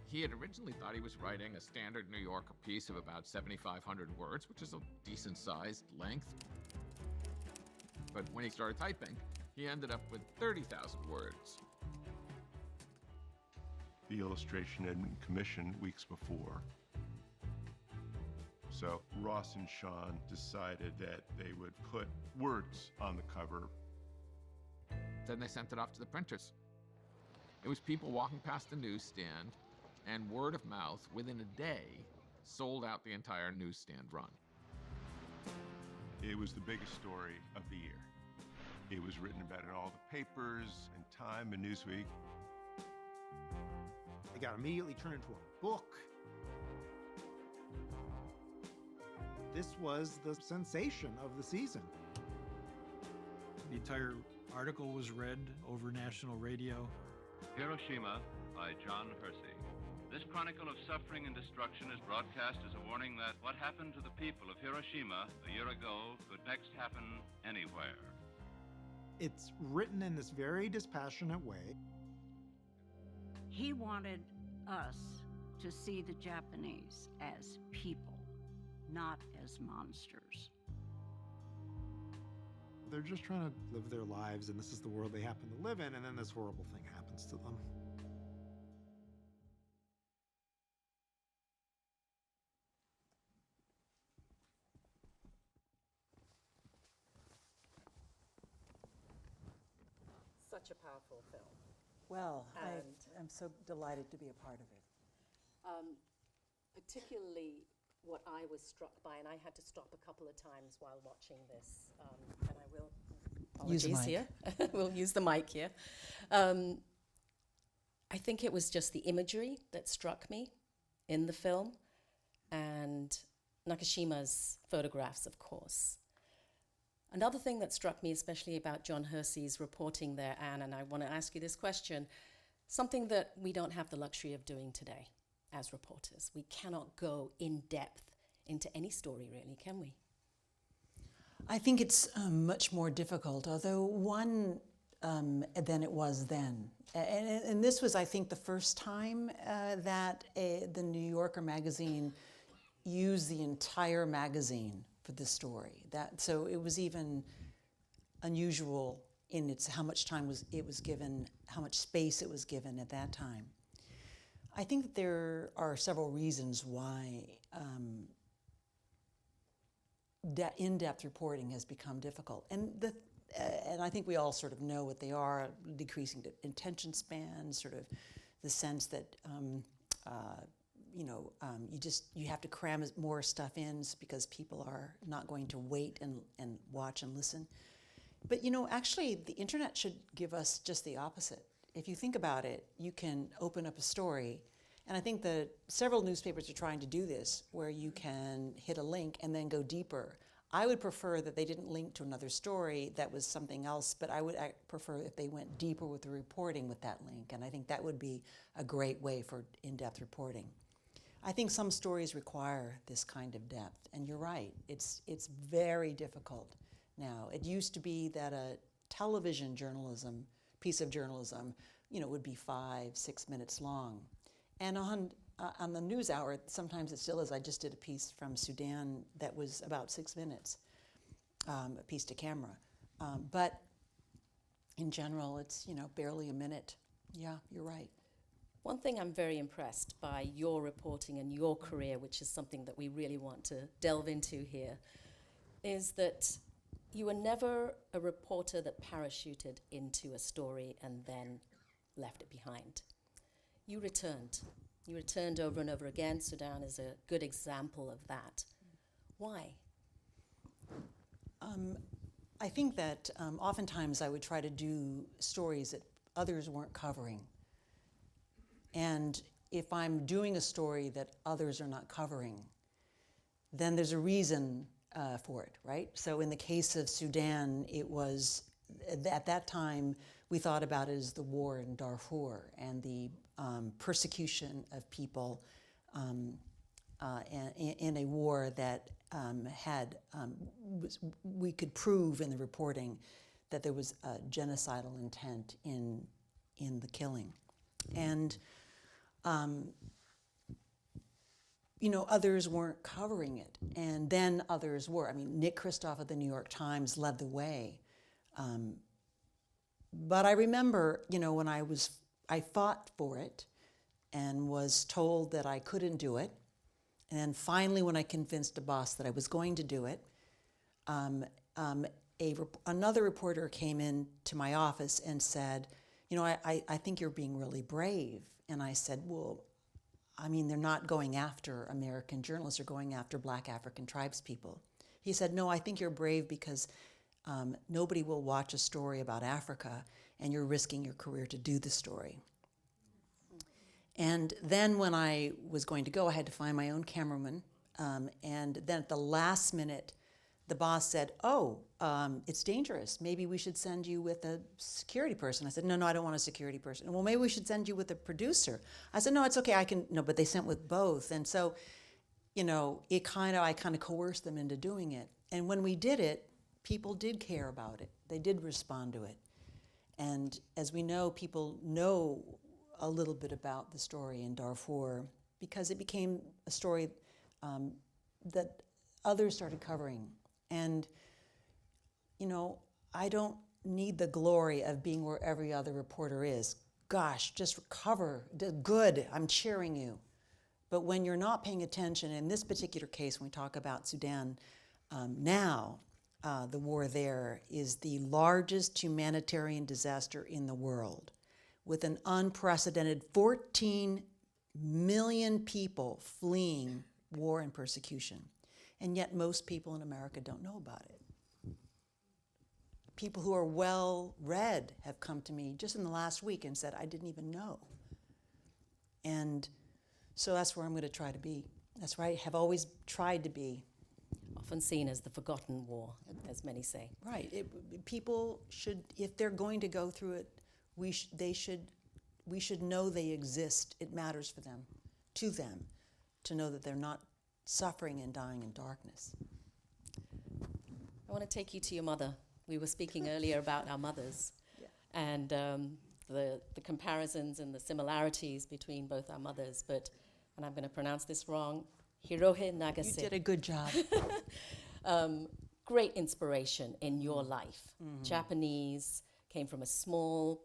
He had originally thought he was writing a standard New Yorker piece of about 7,500 words, which is a decent-sized length. But when he started typing, he ended up with 30,000 words. The illustration had been commissioned weeks before. So Ross and Sean decided that they would put words on the cover. Then they sent it off to the printers. It was people walking past the newsstand, and word of mouth, within a day, sold out the entire newsstand run. It was the biggest story of the year. It was written about in all the papers, and Time and Newsweek. It got immediately turned into a book. This was the sensation of the season. The entire article was read over national radio. Hiroshima by John Hersey. This chronicle of suffering and destruction is broadcast as a warning that what happened to the people of Hiroshima a year ago could next happen anywhere. It's written in this very dispassionate way. He wanted us to see the Japanese as people, not as monsters. They're just trying to live their lives, and this is the world they happen to live in, and then this horrible thing happens to them. Such a powerful film. Well, And- I'm so delighted to be a part of it. Particularly what I was struck by, and I had to stop a couple of times while watching this, and I will Use the apologies here. We'll use the mic here. I think it was just the imagery that struck me in the film, and Nakashima's photographs, of course. Another thing that struck me, especially about John Hersey's reporting there, Anne, and I want to ask you this question, something that we don't have the luxury of doing today as reporters. We cannot go in depth into any story, really, can we? I think it's much more difficult, although than it was then. And this was, I think, the first time that the New Yorker magazine used the entire magazine for the story. So it was even unusual in its how much time it was given, how much space it was given at that time. I think that there are several reasons why in-depth reporting has become difficult. And I think we all sort of know what they are: decreasing attention span, sort of the sense that you have to cram more stuff in because people are not going to wait and watch and listen. But actually the internet should give us just the opposite. If you think about it, you can open up a story, and I think that several newspapers are trying to do this, where you can hit a link and then go deeper. I would prefer that they didn't link to another story that was something else, but I would prefer if they went deeper with the reporting with that link, and I think that would be a great way for in-depth reporting. I think some stories require this kind of depth, and you're right, it's very difficult now. It used to be that a television piece of journalism, would be 5-6 minutes long. And on the news hour, sometimes it still is. I just did a piece from Sudan that was about 6 minutes, a piece to camera. But in general, it's, barely a minute. Yeah, you're right. One thing I'm very impressed by your reporting and your career, which is something that we really want to delve into here, is that you were never a reporter that parachuted into a story and then left it behind. You returned. You returned over and over again. Sudan is a good example of that. Why? I think that oftentimes I would try to do stories that others weren't covering. And if I'm doing a story that others are not covering, then there's a reason for it, right? So in the case of Sudan, it was, at that time, we thought about it as the war in Darfur and the persecution of people in a war that we could prove in the reporting that there was a genocidal intent in the killing. And others weren't covering it, and then others were. I mean, Nick Kristof of the New York Times led the way. But I remember, when I fought for it and was told that I couldn't do it. And then finally, when I convinced the boss that I was going to do it, another reporter came in to my office and said, I think you're being really brave. And I said, well, I mean, they're not going after American journalists, they're going after Black African tribespeople. He said, no, I think you're brave because nobody will watch a story about Africa, and you're risking your career to do the story. And then when I was going to go, I had to find my own cameraman. And then at the last minute, the boss said, it's dangerous. Maybe we should send you with a security person. I said, no, I don't want a security person. Well, maybe we should send you with a producer. I said, no, it's okay, but they sent with both. And so, I kind of coerced them into doing it. And when we did it, people did care about it. They did respond to it. And as we know, people know a little bit about the story in Darfur because it became a story that others started covering. And, I don't need the glory of being where every other reporter is. Gosh, just cover, good, I'm cheering you. But when you're not paying attention, in this particular case, when we talk about Sudan now, the war there is the largest humanitarian disaster in the world, with an unprecedented 14 million people fleeing war and persecution. And yet most people in America don't know about it. People who are well-read have come to me just in the last week and said, I didn't even know. And so that's where I'm going to try to be. That's right, have always tried to be. Often seen as the forgotten war, as many say. Right. People should, if they're going to go through it, we should know they exist. It matters for them, to know that they're not suffering and dying in darkness. I want to take you to your mother. We were speaking earlier about our mothers, and the comparisons and the similarities between both our mothers, and I'm going to pronounce this wrong, Hiroshima and Nagasaki. You did a good job. Great inspiration in your life. Mm-hmm. Japanese, came from a small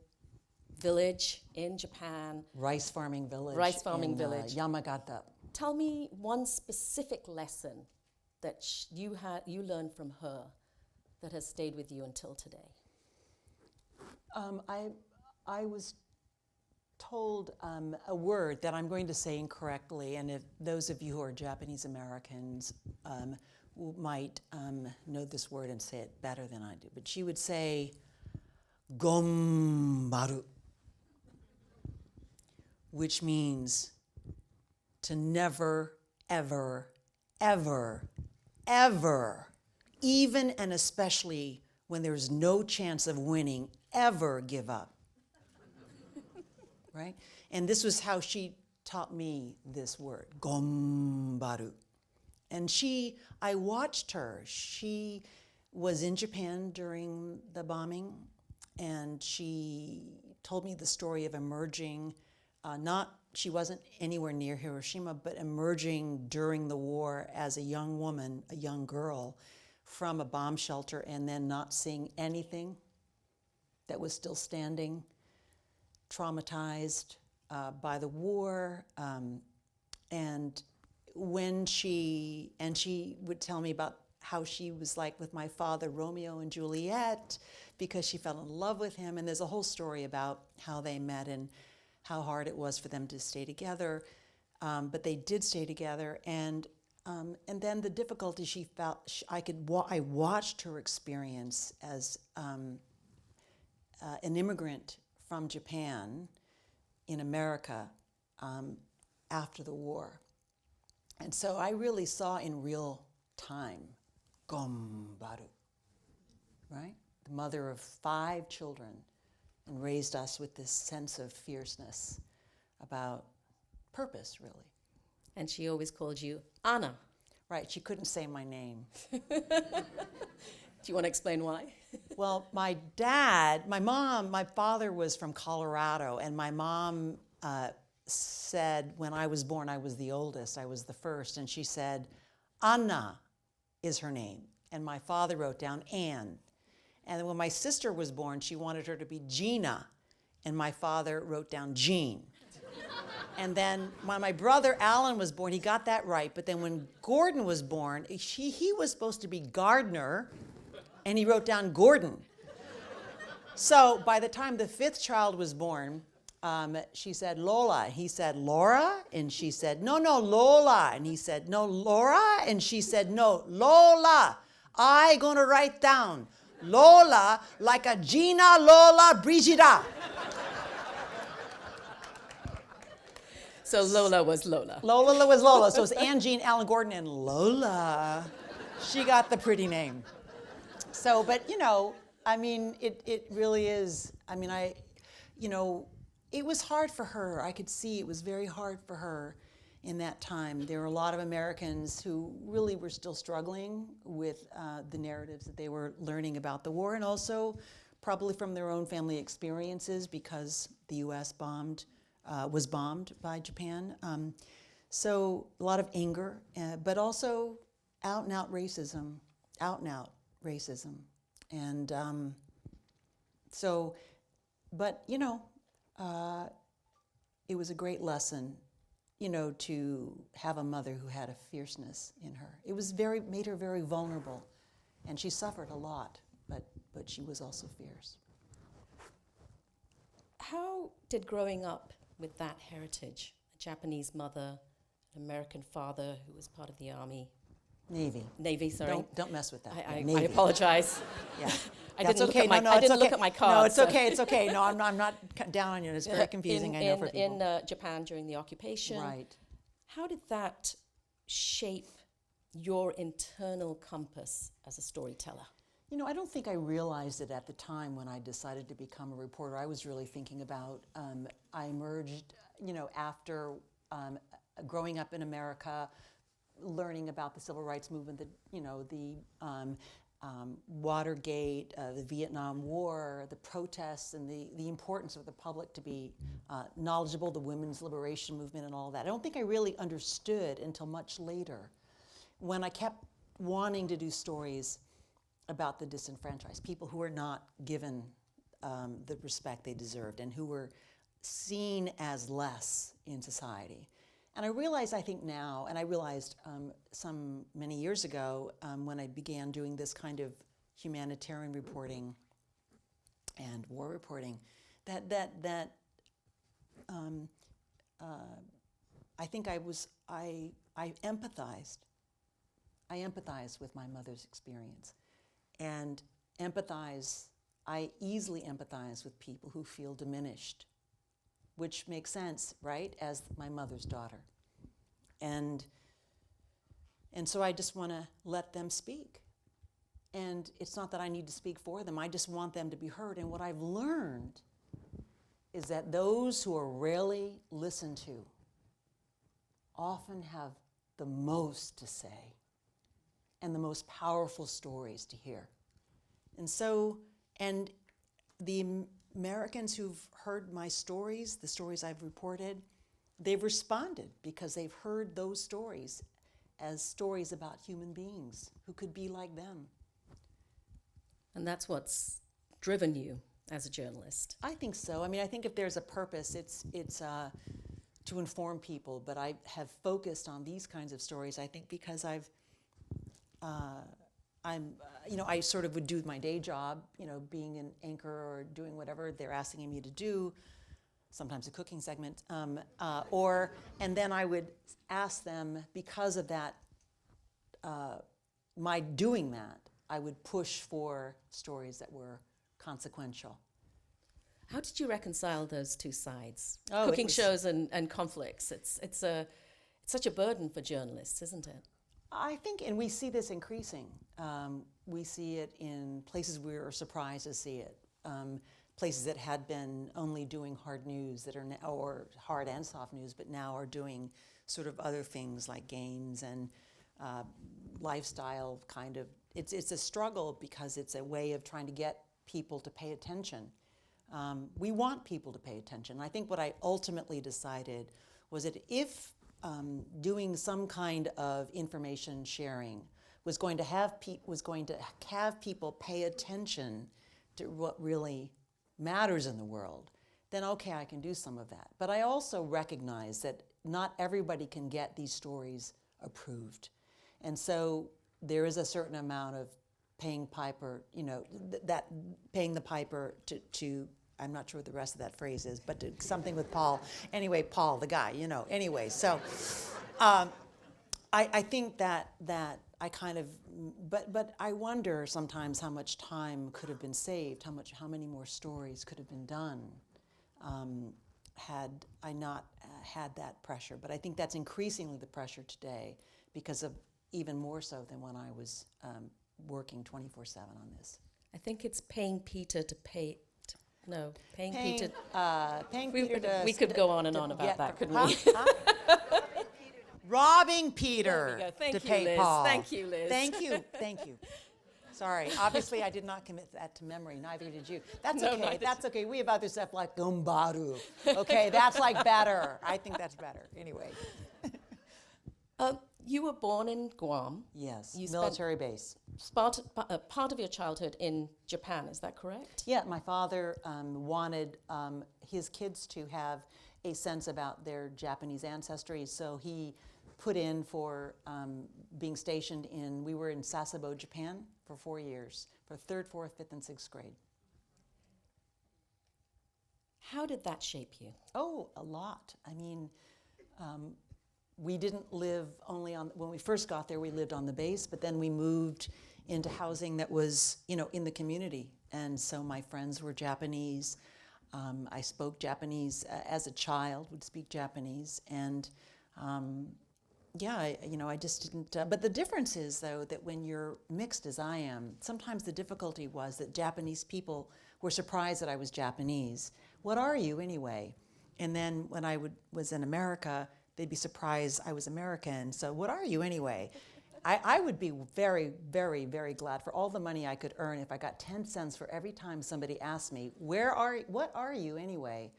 village in Japan. Rice farming village. Yamagata. Tell me one specific lesson that you learned from her that has stayed with you until today. I was told a word that I'm going to say incorrectly, and if those of you who are Japanese Americans might know this word and say it better than I do, but she would say, "gombaru," which means to never, ever, ever, ever, even and especially when there's no chance of winning, ever give up. Right? And this was how she taught me this word, gombaru. And I watched her. She was in Japan during the bombing, and she told me the story of emerging, she wasn't anywhere near Hiroshima, but emerging during the war as a young woman, a young girl, from a bomb shelter and then not seeing anything that was still standing, traumatized by the war. And she would tell me about how she was like with my father, Romeo and Juliet, because she fell in love with him. And there's a whole story about how they met and how hard it was for them to stay together. But they did stay together. And then the difficulty she felt, I watched her experience as an immigrant from Japan in America after the war. And so I really saw in real time, gombaru, right? The mother of 5 children, and raised us with this sense of fierceness about purpose, really. And she always called you Anna. Right, she couldn't say my name. Do you want to explain why? Well, my father was from Colorado, and my mom said when I was born, I was the oldest, I was the first, and she said, Anna is her name. And my father wrote down Anne. And when my sister was born, she wanted her to be Gina, and my father wrote down Jean. And then when my brother Alan was born, he got that right, but then when Gordon was born, he was supposed to be Gardner, and he wrote down Gordon. So by the time the 5th child was born, she said Lola. He said Laura, and she said, no, Lola. And he said, no, Laura. And she said, no, Lola. I gonna write down Lola like a Gina, Lola, Brigida. So Lola was Lola. Lola was Lola. So it was Anne, Jean, Alan, Gordon, and Lola. She got the pretty name. So, but I mean, it really is. I mean, it was hard for her. I could see it was very hard for her in that time. There were a lot of Americans who really were still struggling with the narratives that they were learning about the war, and also probably from their own family experiences because the U.S. was bombed by Japan. So a lot of anger, but also out and out racism. And but it was a great lesson, to have a mother who had a fierceness in her. It was made her very vulnerable, and she suffered a lot, but she was also fierce. How did growing up with that heritage, a Japanese mother, an American father who was part of the Army, Navy, sorry. Don't mess with that. I apologize. Yeah. I That's didn't okay. look at my cards. No, it's okay. It's okay. No, I'm not down on you. It's very confusing. I know for people. In Japan during the occupation. Right. How did that shape your internal compass as a storyteller? I don't think I realized it at the time when I decided to become a reporter. I was really thinking about, I emerged, after growing up in America, learning about the civil rights movement, the Watergate, the Vietnam War, the protests, and the importance of the public to be knowledgeable, the women's liberation movement and all that. I don't think I really understood until much later when I kept wanting to do stories about the disenfranchised, people who were not given the respect they deserved and who were seen as less in society. And I realize, I think now, and I realized many years ago when I began doing this kind of humanitarian reporting and war reporting, that I think I empathized. I empathized with my mother's experience. And I easily empathize with people who feel diminished, which makes sense, right, as my mother's daughter. And so I just want to let them speak. And it's not that I need to speak for them, I just want them to be heard. And what I've learned is that those who are rarely listened to often have the most to say and the most powerful stories to hear. And so, and the Americans who've heard my stories, the stories I've reported, they've responded because they've heard those stories as stories about human beings who could be like them. And that's what's driven you as a journalist. I think so. I mean, I think if there's a purpose, it's to inform people. But I have focused on these kinds of stories, I think, because I sort of would do my day job, being an anchor or doing whatever they're asking me to do, sometimes a cooking segment, and then I would ask them, because of that, my doing that, I would push for stories that were consequential. How did you reconcile those two sides? Oh, Cooking shows and conflicts. It's such a burden for journalists, isn't it? I think, and we see this increasing. We see it in places we were surprised to see it. Places that had been only doing hard news that are now, or hard and soft news, but now are doing sort of other things like games and lifestyle kind of. It's a struggle because it's a way of trying to get people to pay attention. We want people to pay attention. I think what I ultimately decided was that if doing some kind of information sharing was going to have people pay attention to what really matters in the world, then okay, I can do some of that. But I also recognize that not everybody can get these stories approved. And so there is a certain amount of paying the piper to I'm not sure what the rest of that phrase is, but something with Paul. Anyway, Paul, the guy, anyway. So I think that I kind of, but I wonder sometimes how much time could have been saved, how many more stories could have been done had I not had that pressure. But I think that's increasingly the pressure today because of even more so than when I was working 24/7 on this. I think it's paying Peter to pay. Paying Peter. Paying Peter to. We could go on and on about that, couldn't we? Robbing Peter to pay Liz. Paul. Thank you, Liz. Thank you. Sorry, obviously I did not commit that to memory. Neither did you. That's No, okay. neither That's okay. We have other stuff like gumbaru. Okay, that's like better. I think that's better. Anyway. You were born in Guam. Yes, You military base. Part of your childhood in Japan, is that correct? Yeah, my father wanted his kids to have a sense about their Japanese ancestry, so he put in for being stationed we were in Sasebo, Japan for 4 years, for 3rd, 4th, 5th, and 6th grade. How did that shape you? Oh, a lot. I mean, we didn't live only when we first got there, we lived on the base, but then we moved into housing that was, in the community. And so my friends were Japanese. I spoke Japanese as a child, would speak Japanese. And I just didn't, but the difference is though, that when you're mixed as I am, sometimes the difficulty was that Japanese people were surprised that I was Japanese. What are you anyway? And then when I was in America, they'd be surprised I was American. So what are you anyway? I would be very, very, very glad for all the money I could earn if I got 10 cents for every time somebody asked me, what are you anyway?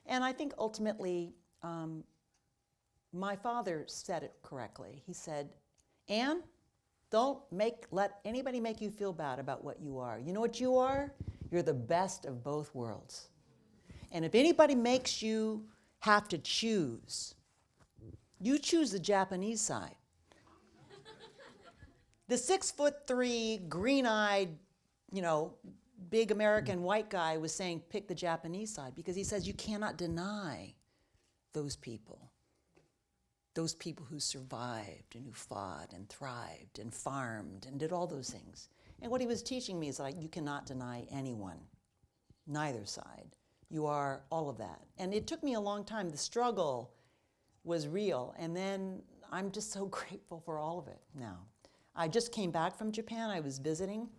And I think ultimately, my father said it correctly. He said, Anne, don't let anybody make you feel bad about what you are. You know what you are? You're the best of both worlds. And if anybody makes you have to choose, you choose the Japanese side. The 6'3", green-eyed, big American white guy was saying, pick the Japanese side, because he says you cannot deny those people who survived and who fought and thrived and farmed and did all those things. And what he was teaching me is like, you cannot deny anyone, neither side. You are all of that. And it took me a long time. The struggle was real. And then I'm just so grateful for all of it now. I just came back from Japan. I was visiting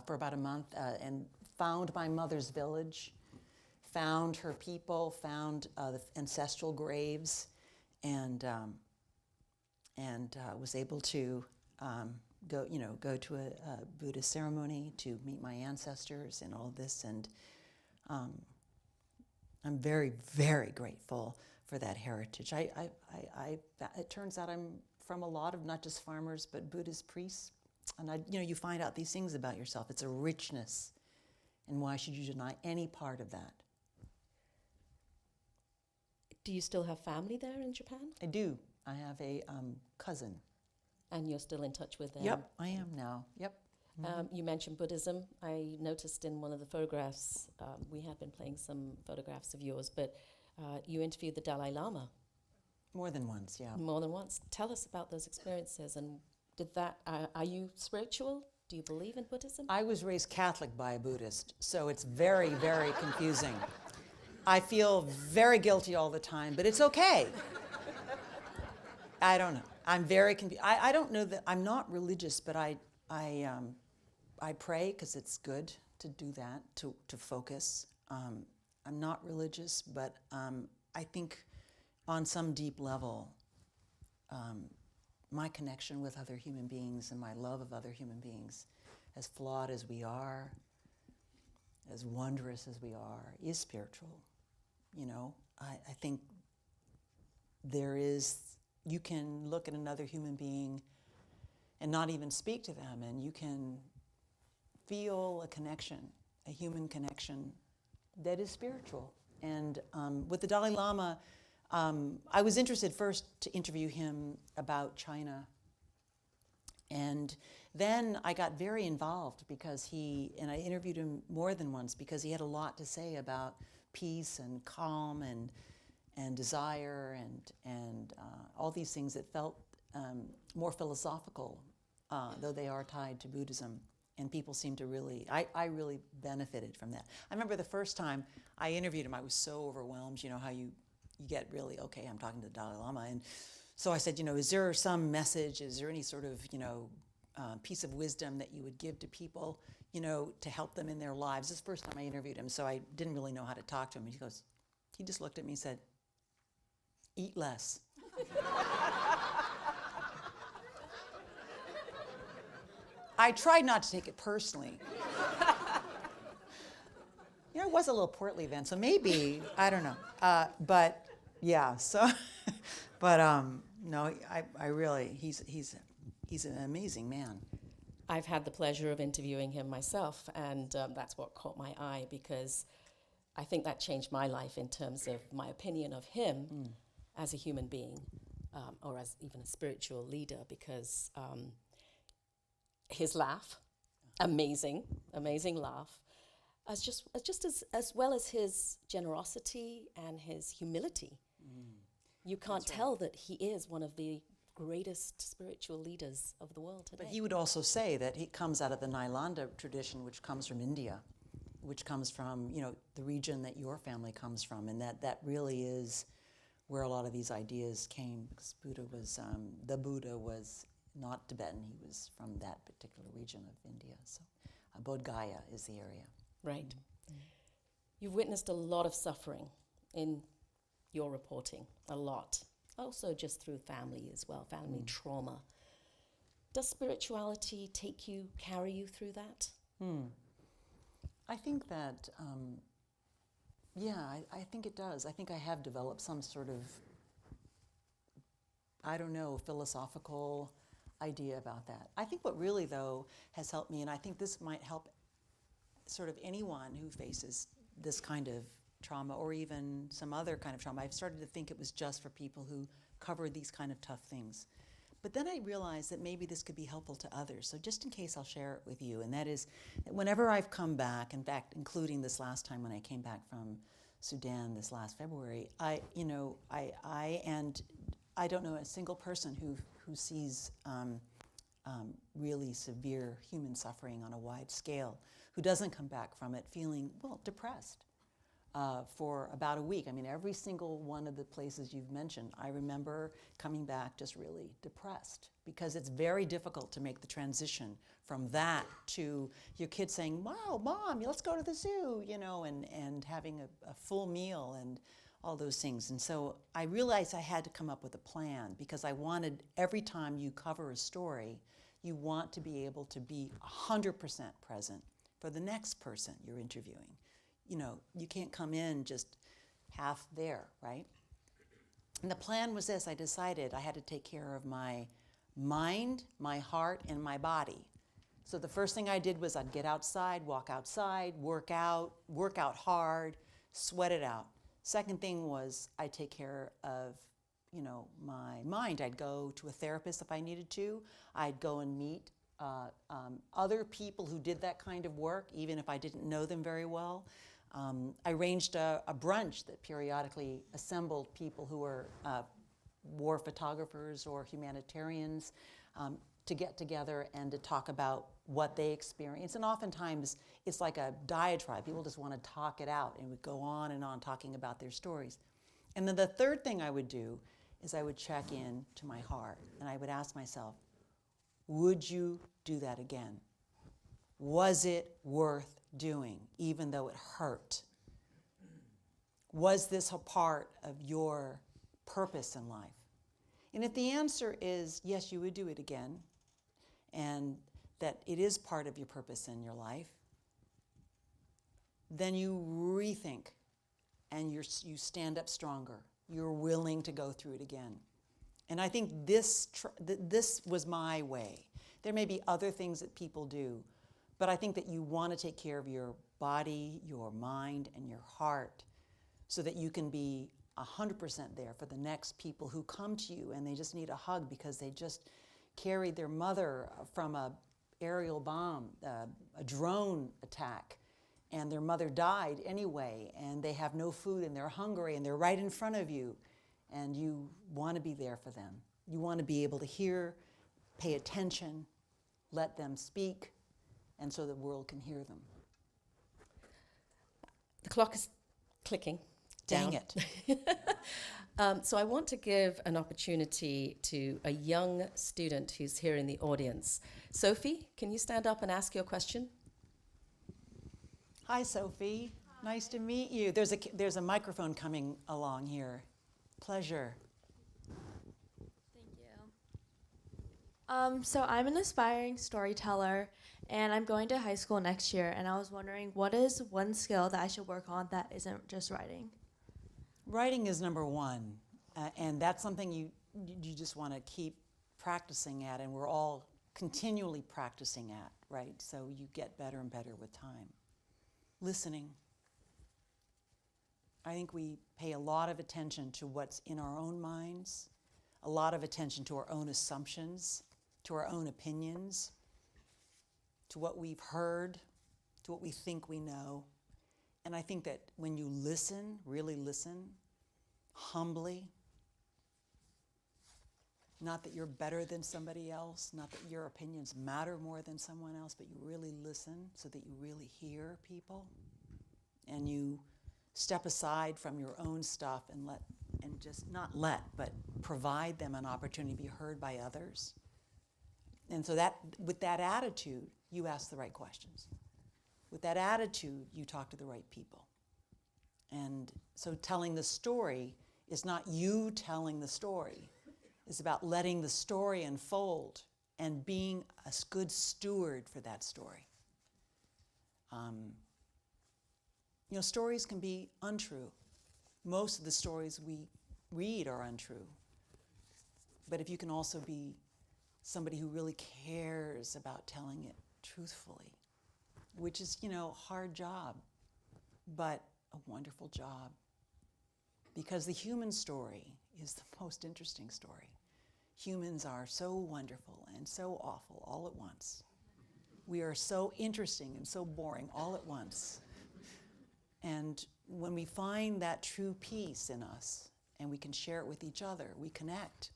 for about a month and found my mother's village, found her people, found the ancestral graves, and was able to go to a Buddhist ceremony to meet my ancestors and all of this. And I'm very, very grateful for that heritage. It turns out I'm from a lot of not just farmers, but Buddhist priests. And you find out these things about yourself. It's a richness. And why should you deny any part of that? Do you still have family there in Japan? I do. I have a cousin. And you're still in touch with them? Yep, I am now. Yep. You mentioned Buddhism. I noticed in one of the photographs, we have been playing some photographs of yours, but you interviewed the Dalai Lama. More than once, yeah. More than once. Tell us about those experiences, and are you spiritual? Do you believe in Buddhism? I was raised Catholic by a Buddhist, so it's very, very confusing. I feel very guilty all the time, but it's okay. I don't know. I'm very confused. I don't know that I'm not religious, but I pray because it's good to do that, to focus. I'm not religious, but I think on some deep level, my connection with other human beings and my love of other human beings, as flawed as we are, as wondrous as we are, is spiritual. I think you can look at another human being and not even speak to them, and you can feel a connection, a human connection that is spiritual. And with the Dalai Lama, I was interested first to interview him about China. And then I got very involved because and I interviewed him more than once because he had a lot to say about peace and calm and desire and all these things that felt more philosophical, though they are tied to Buddhism. And people seem to really, I really benefited from that. I remember the first time I interviewed him, I was so overwhelmed, how you get really, okay, I'm talking to the Dalai Lama. And so I said, is there some message, is there any sort of, piece of wisdom that you would give to people, to help them in their lives? This is the first time I interviewed him, so I didn't really know how to talk to him. And he just looked at me and said, eat less. I tried not to take it personally. I was a little portly then, so maybe, I don't know. But yeah, so, but no, I really, he's an amazing man. I've had the pleasure of interviewing him myself, and that's what caught my eye, because I think that changed my life in terms of my opinion of him as a human being, or as even a spiritual leader, because his laugh, amazing laugh, as well as his generosity and his humility. You can't tell that he is one of the greatest spiritual leaders of the world today. But he would also say that he comes out of the Nilanda tradition, which comes from India, which comes from, the region that your family comes from, and that really is where a lot of these ideas came, because the Buddha was not Tibetan, he was from that particular region of India. So Bodh Gaya is the area. Right. Mm-hmm. You've witnessed a lot of suffering in your reporting, a lot. Also just through family as well, family trauma. Does spirituality carry you through that? I think that, I think it does. I think I have developed some sort of, philosophical idea about that. I think what really, though, has helped me, and I think this might help sort of anyone who faces this kind of trauma or even some other kind of trauma. I've started to think it was just for people who covered these kind of tough things. But then I realized that maybe this could be helpful to others. So just in case, I'll share it with you. And that is that whenever I've come back, in fact, including this last time when I came back from Sudan this last February, I don't know a single person who sees really severe human suffering on a wide scale, who doesn't come back from it feeling, well, depressed for about a week. I mean, every single one of the places you've mentioned, I remember coming back just really depressed, because it's very difficult to make the transition from that to your kid saying, wow, Mom, let's go to the zoo, and having a full meal and all those things. And so I realized I had to come up with a plan, because I wanted, every time you cover a story, you want to be able to be 100% present for the next person you're interviewing. You can't come in just half there, right? And the plan was this: I decided I had to take care of my mind, my heart, and my body. So the first thing I did was I'd get outside, walk outside, work out hard, sweat it out. Second thing was I'd take care of, my mind. I'd go to a therapist if I needed to. I'd go and meet other people who did that kind of work, even if I didn't know them very well. I arranged a brunch that periodically assembled people who were war photographers or humanitarians to get together and to talk about what they experience. And oftentimes it's like a diatribe. People just want to talk it out, and would go on and on talking about their stories. And then the third thing I would do is I would check in to my heart, and I would ask myself, would you do that again? Was it worth doing, even though it hurt? Was this a part of your purpose in life? And if the answer is yes, you would do it again, and that it is part of your purpose in your life, then you rethink, and you stand up stronger. You're willing to go through it again. And I think this was my way. There may be other things that people do, but I think that you want to take care of your body, your mind, and your heart, so that you can be 100% there for the next people who come to you and they just need a hug because they just carried their mother from a aerial bomb, a drone attack, and their mother died anyway, and they have no food and they're hungry and they're right in front of you, and you want to be there for them. You want to be able to hear, pay attention, let them speak, and so the world can hear them. The clock is clicking. Dang down. it. So I want to give an opportunity to a young student who's here in the audience. Sophie, can you stand up and ask your question? Hi, Sophie. Nice to meet you. There's a microphone coming along here. Pleasure. Thank you. So I'm an aspiring storyteller, and I'm going to high school next year, and I was wondering, what is one skill that I should work on that isn't just writing? Writing is number one, and that's something you just want to keep practicing at, and we're all continually practicing at, right? So you get better and better with time. Listening. I think we pay a lot of attention to what's in our own minds, a lot of attention to our own assumptions, to our own opinions, to what we've heard, to what we think we know. And I think that when you listen, really listen, humbly, not that you're better than somebody else, not that your opinions matter more than someone else, but you really listen so that you really hear people, and you step aside from your own stuff and but provide them an opportunity to be heard by others. And so that, with that attitude, you ask the right questions. With that attitude, you talk to the right people. And so telling the story is not you telling the story. It's about letting the story unfold and being a good steward for that story. Stories can be untrue. Most of the stories we read are untrue. But if you can also be somebody who really cares about telling it truthfully, which is, a hard job, but a wonderful job. Because the human story is the most interesting story. Humans are so wonderful and so awful all at once. We are so interesting and so boring all at once. And when we find that true peace in us and we can share it with each other, we connect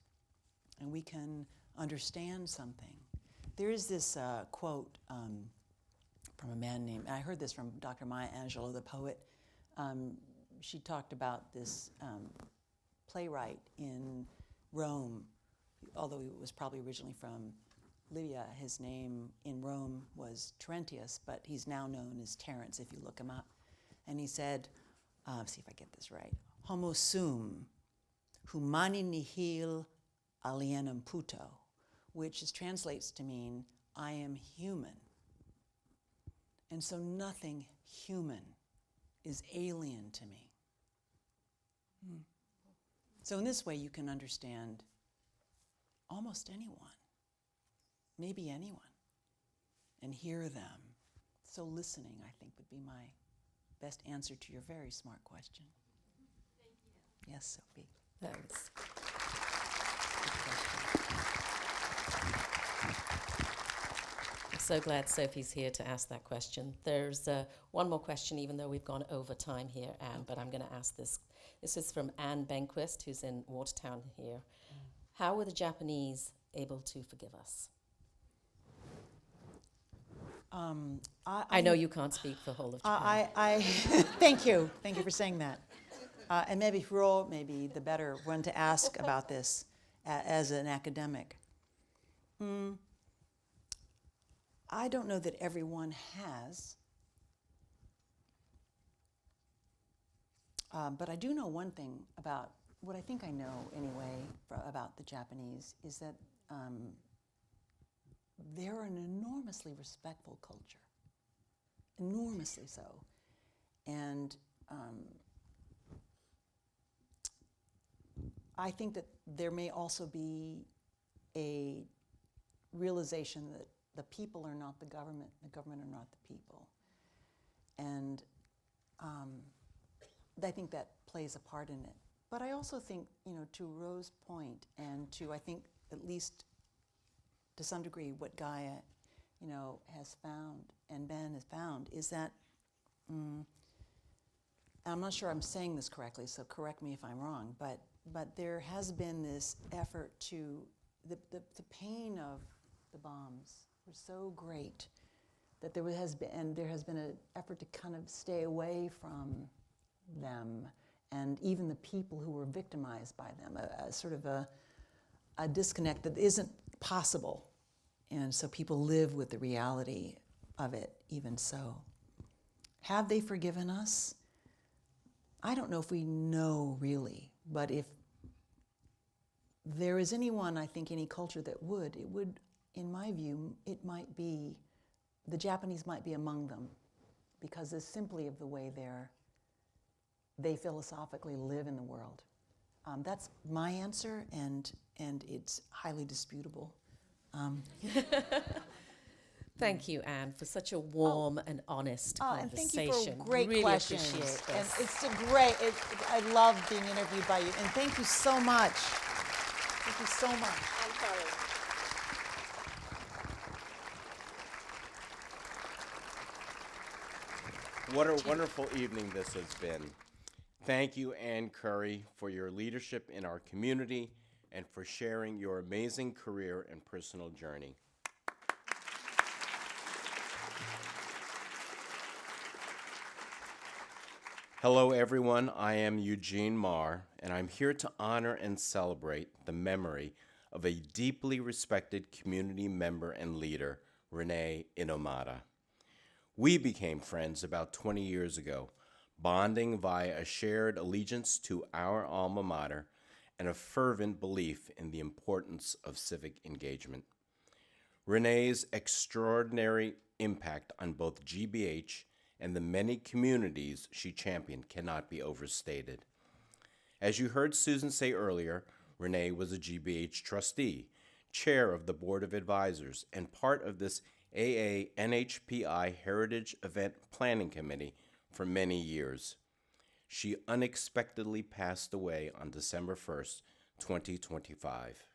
and we can understand something. There is this quote from a man named, I heard this from Dr. Maya Angelou, the poet. She talked about this playwright in Rome, although he was probably originally from Libya. His name in Rome was Terentius, but he's now known as Terence if you look him up. And he said, see if I get this right, homo sum, humani nihil alienum puto, which translates to mean, I am human. And so nothing human is alien to me. So in this way, you can understand almost anyone, maybe anyone, and hear them. So listening, I think, would be my best answer to your very smart question. Thank you. Yes, Sophie. Thanks. I'm so glad Sophie's here to ask that question. There's one more question, even though we've gone over time here, Anne, but I'm going to ask this. This is from Anne Benquist, who's in Watertown here. How were the Japanese able to forgive us? I know you can't speak for the whole of Japan. Thank you. Thank you for saying that. And maybe Hiro may be the better one to ask about this as an academic. I don't know that everyone has. But I do know one thing about, what I think I know anyway about the Japanese is that they're an enormously respectful culture, enormously so. And I think that there may also be a realization that the people are not the government are not the people. And I think that plays a part in it. But I also think, to Ryo's point, and to, I think, at least to some degree, what Gaia, has found, and Ben has found, is that, I'm not sure I'm saying this correctly, so correct me if I'm wrong, but there has been this effort to, the pain of the bombs were so great that there has been an effort to kind of stay away from them, and even the people who were victimized by them, a sort of a disconnect that isn't possible. And so people live with the reality of it, even so. Have they forgiven us? I don't know if we know really, but if there is anyone, I think, any culture that would, it would, in my view, it might be, the Japanese might be among them, because it's simply of the way they philosophically live in the world. That's my answer, and it's highly disputable. Thank you, Anne, for such a warm and honest And conversation. thank you for great really questions. Appreciate this. And it's a great, I love being interviewed by you. And thank you so much. Thank you so much. I'm sorry. What a wonderful evening this has been. Thank you, Ann Curry, for your leadership in our community and for sharing your amazing career and personal journey. Hello, everyone. I am Eugene Marr, and I'm here to honor and celebrate the memory of a deeply respected community member and leader, Renee Inomata. We became friends about 20 years ago, bonding via a shared allegiance to our alma mater and a fervent belief in the importance of civic engagement. Renee's extraordinary impact on both GBH and the many communities she championed cannot be overstated. As you heard Susan say earlier, Renee was a GBH trustee, chair of the Board of Advisors, and part of this AANHPI Heritage Event Planning Committee for many years. She unexpectedly passed away on December 1st, 2025.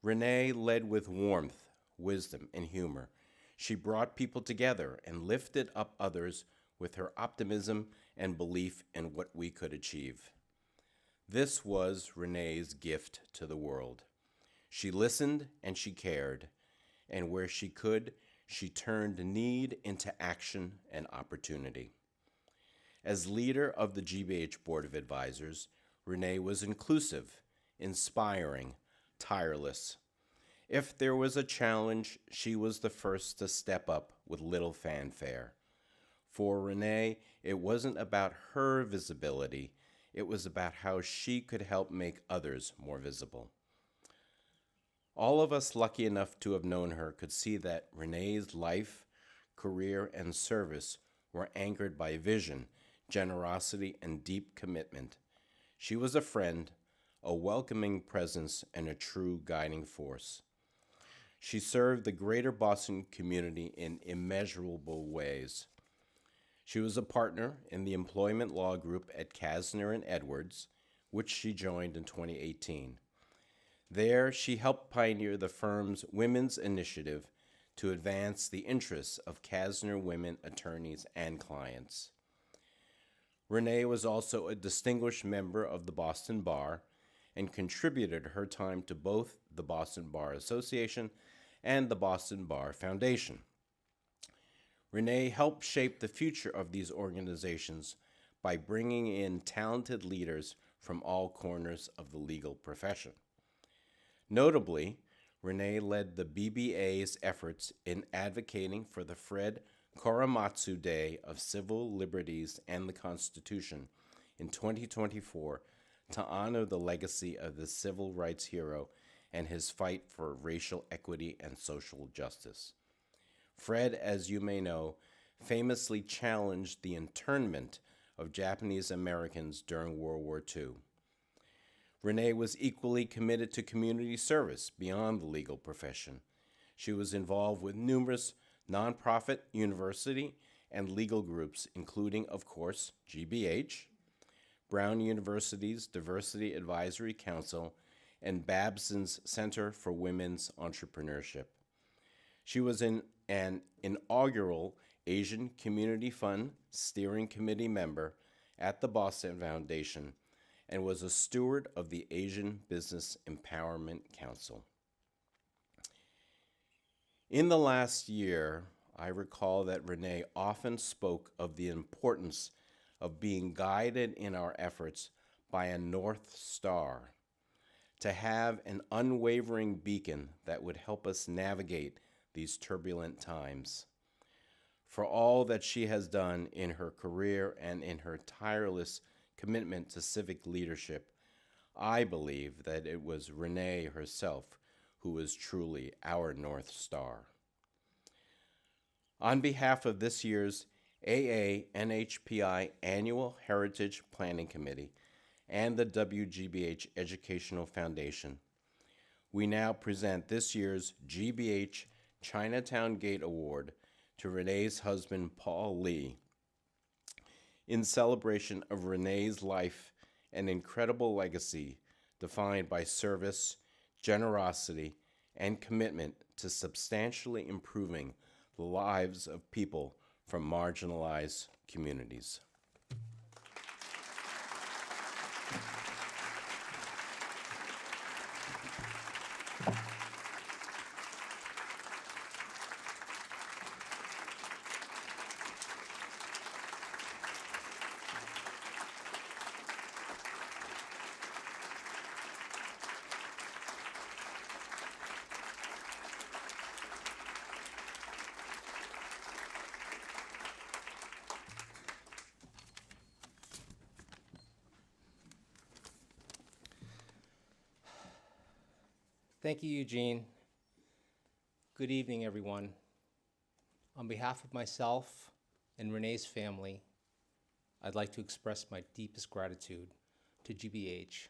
Renee led with warmth, wisdom, and humor. She brought people together and lifted up others with her optimism and belief in what we could achieve. This was Renee's gift to the world. She listened and she cared, and where she could, she turned need into action and opportunity. As leader of the GBH Board of Advisors, Renee was inclusive, inspiring, tireless. If there was a challenge, she was the first to step up with little fanfare. For Renee, it wasn't about her visibility, it was about how she could help make others more visible. All of us lucky enough to have known her could see that Renee's life, career, and service were anchored by vision, generosity, and deep commitment. She was a friend, a welcoming presence, and a true guiding force. She served the greater Boston community in immeasurable ways. She was a partner in the employment law group at Kasner and Edwards, which she joined in 2018. There, she helped pioneer the firm's women's initiative to advance the interests of Kasner women attorneys and clients. Renee was also a distinguished member of the Boston Bar and contributed her time to both the Boston Bar Association and the Boston Bar Foundation. Renee helped shape the future of these organizations by bringing in talented leaders from all corners of the legal profession. Notably, Renee led the BBA's efforts in advocating for the Fred Korematsu Day of Civil Liberties and the Constitution in 2024 to honor the legacy of the civil rights hero and his fight for racial equity and social justice. Fred, as you may know, famously challenged the internment of Japanese Americans during World War II. Renee was equally committed to community service beyond the legal profession. She was involved with numerous nonprofit, university, and legal groups, including, of course, GBH, Brown University's Diversity Advisory Council, and Babson's Center for Women's Entrepreneurship. She was an inaugural Asian Community Fund Steering Committee member at the Boston Foundation and was a steward of the Asian Business Empowerment Council. In the last year, I recall that Renee often spoke of the importance of being guided in our efforts by a North Star, to have an unwavering beacon that would help us navigate these turbulent times. For all that she has done in her career and in her tireless commitment to civic leadership, I believe that it was Renee herself who was truly our North Star. On behalf of this year's AANHPI Annual Heritage Planning Committee and the WGBH Educational Foundation, we now present this year's GBH Chinatown Gate Award to Renee's husband, Paul Lee, in celebration of Renee's life and incredible legacy defined by service, generosity, and commitment to substantially improving the lives of people from marginalized communities. Thank you, Eugene. Good evening, everyone. On behalf of myself and Renee's family, I'd like to express my deepest gratitude to GBH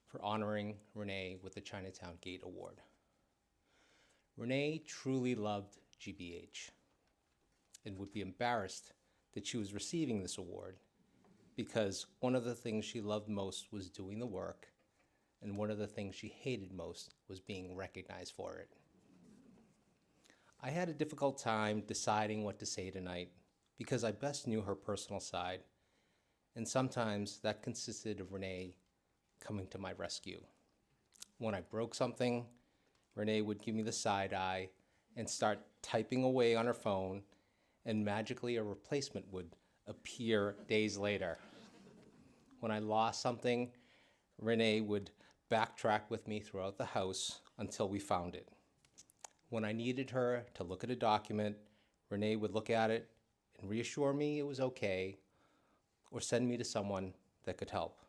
for honoring Renee with the Chinatown Gate Award. Renee truly loved GBH and would be embarrassed that she was receiving this award because one of the things she loved most was doing the work, and one of the things she hated most was being recognized for it. I had a difficult time deciding what to say tonight because I best knew her personal side, and sometimes that consisted of Renee coming to my rescue. When I broke something, Renee would give me the side eye and start typing away on her phone, and magically a replacement would appear days later. When I lost something, Renee would backtrack with me throughout the house until we found it. When I needed her to look at a document, Renee would look at it and reassure me it was okay, or send me to someone that could help.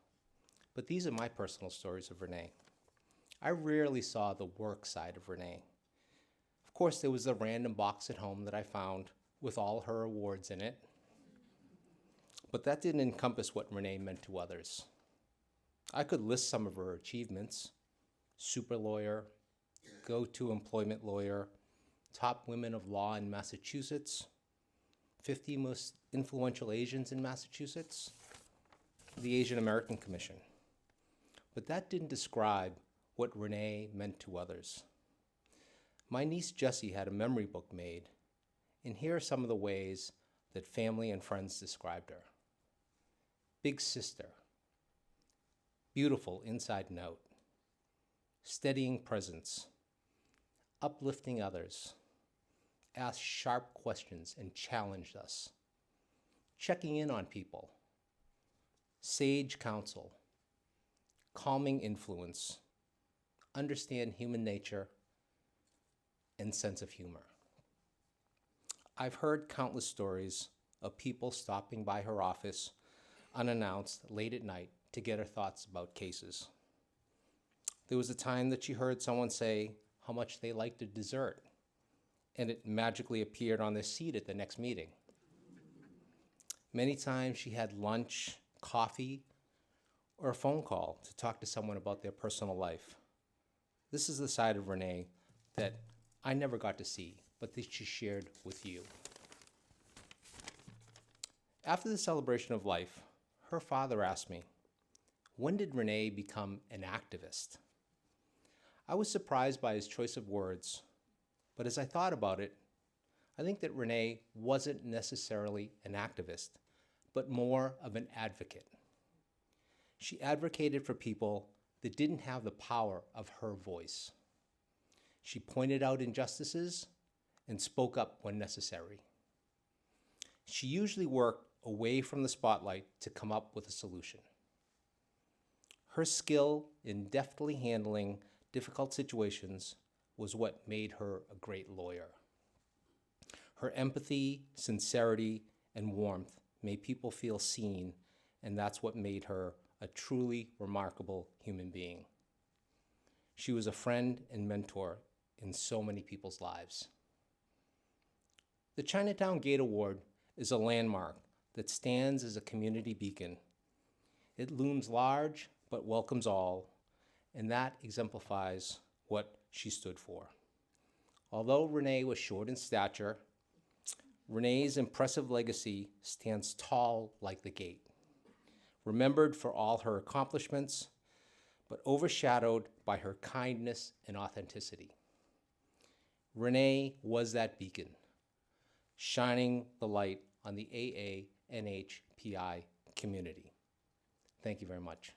But these are my personal stories of Renee. I rarely saw the work side of Renee. Of course, there was a random box at home that I found with all her awards in it, but that didn't encompass what Renee meant to others. I could list some of her achievements: super lawyer, go-to employment lawyer, top women of law in Massachusetts, 50 most influential Asians in Massachusetts, the Asian American Commission. But that didn't describe what Renee meant to others. My niece Jessie had a memory book made, and here are some of the ways that family and friends described her. Big sister, beautiful inside and out, steadying presence, uplifting others, asked sharp questions and challenged us, checking in on people, sage counsel, calming influence, understand human nature, and sense of humor. I've heard countless stories of people stopping by her office unannounced late at night to get her thoughts about cases. There was a time that she heard someone say how much they liked a dessert, and it magically appeared on their seat at the next meeting. Many times she had lunch, coffee, or a phone call to talk to someone about their personal life. This is the side of Renee that I never got to see, but that she shared with you. After the celebration of life, her father asked me, when did Renee become an activist? I was surprised by his choice of words, but as I thought about it, I think that Renee wasn't necessarily an activist, but more of an advocate. She advocated for people that didn't have the power of her voice. She pointed out injustices and spoke up when necessary. She usually worked away from the spotlight to come up with a solution. Her skill in deftly handling difficult situations was what made her a great lawyer. Her empathy, sincerity, and warmth made people feel seen, and that's what made her a truly remarkable human being. She was a friend and mentor in so many people's lives. The Chinatown Gate Award is a landmark that stands as a community beacon. It looms large but welcomes all, and that exemplifies what she stood for. Although Renee was short in stature, Renee's impressive legacy stands tall like the gate, remembered for all her accomplishments, but overshadowed by her kindness and authenticity. Renee was that beacon, shining the light on the AANHPI community. Thank you very much.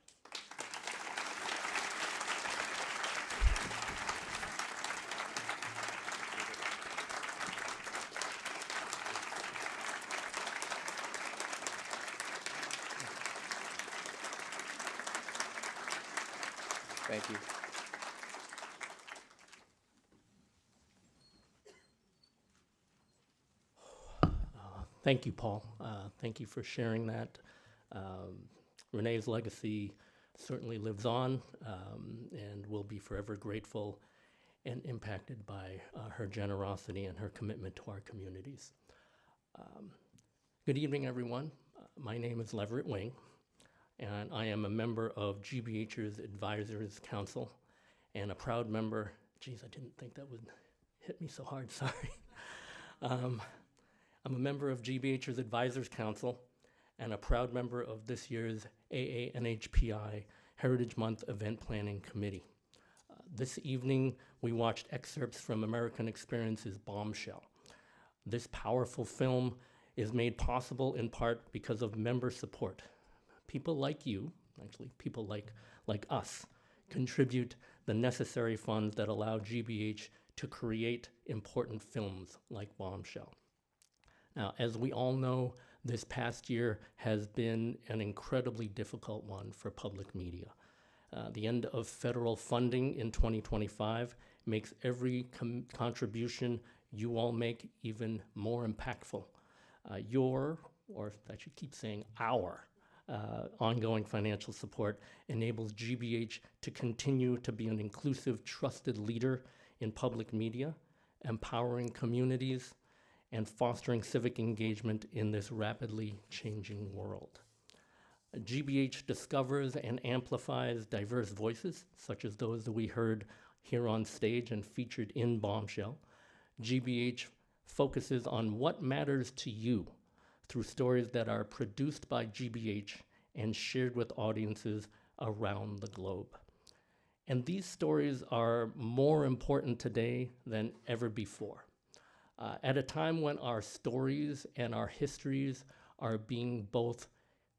Thank you. Thank you, Paul. Thank you for sharing that. Renee's legacy certainly lives on and will be forever grateful and impacted by her generosity and her commitment to our communities. Good evening, everyone. My name is Leverett Wing, and I am a member of GBH's Advisors Council and a proud member. Geez, I didn't think that would hit me so hard, sorry. I'm a member of GBH's Advisors Council and a proud member of this year's AANHPI Heritage Month Event Planning Committee. This evening, we watched excerpts from American Experience's Bombshell. This powerful film is made possible in part because of member support. People like you, actually people like us, contribute the necessary funds that allow GBH to create important films like Bombshell. Now, as we all know, this past year has been an incredibly difficult one for public media. The end of federal funding in 2025 makes every contribution you all make even more impactful. Your, or I should keep saying our, ongoing financial support enables GBH to continue to be an inclusive, trusted leader in public media, empowering communities, and fostering civic engagement in this rapidly changing world. GBH discovers and amplifies diverse voices, such as those that we heard here on stage and featured in Bombshell. GBH focuses on what matters to you through stories that are produced by GBH and shared with audiences around the globe. And these stories are more important today than ever before. At a time when our stories and our histories are being both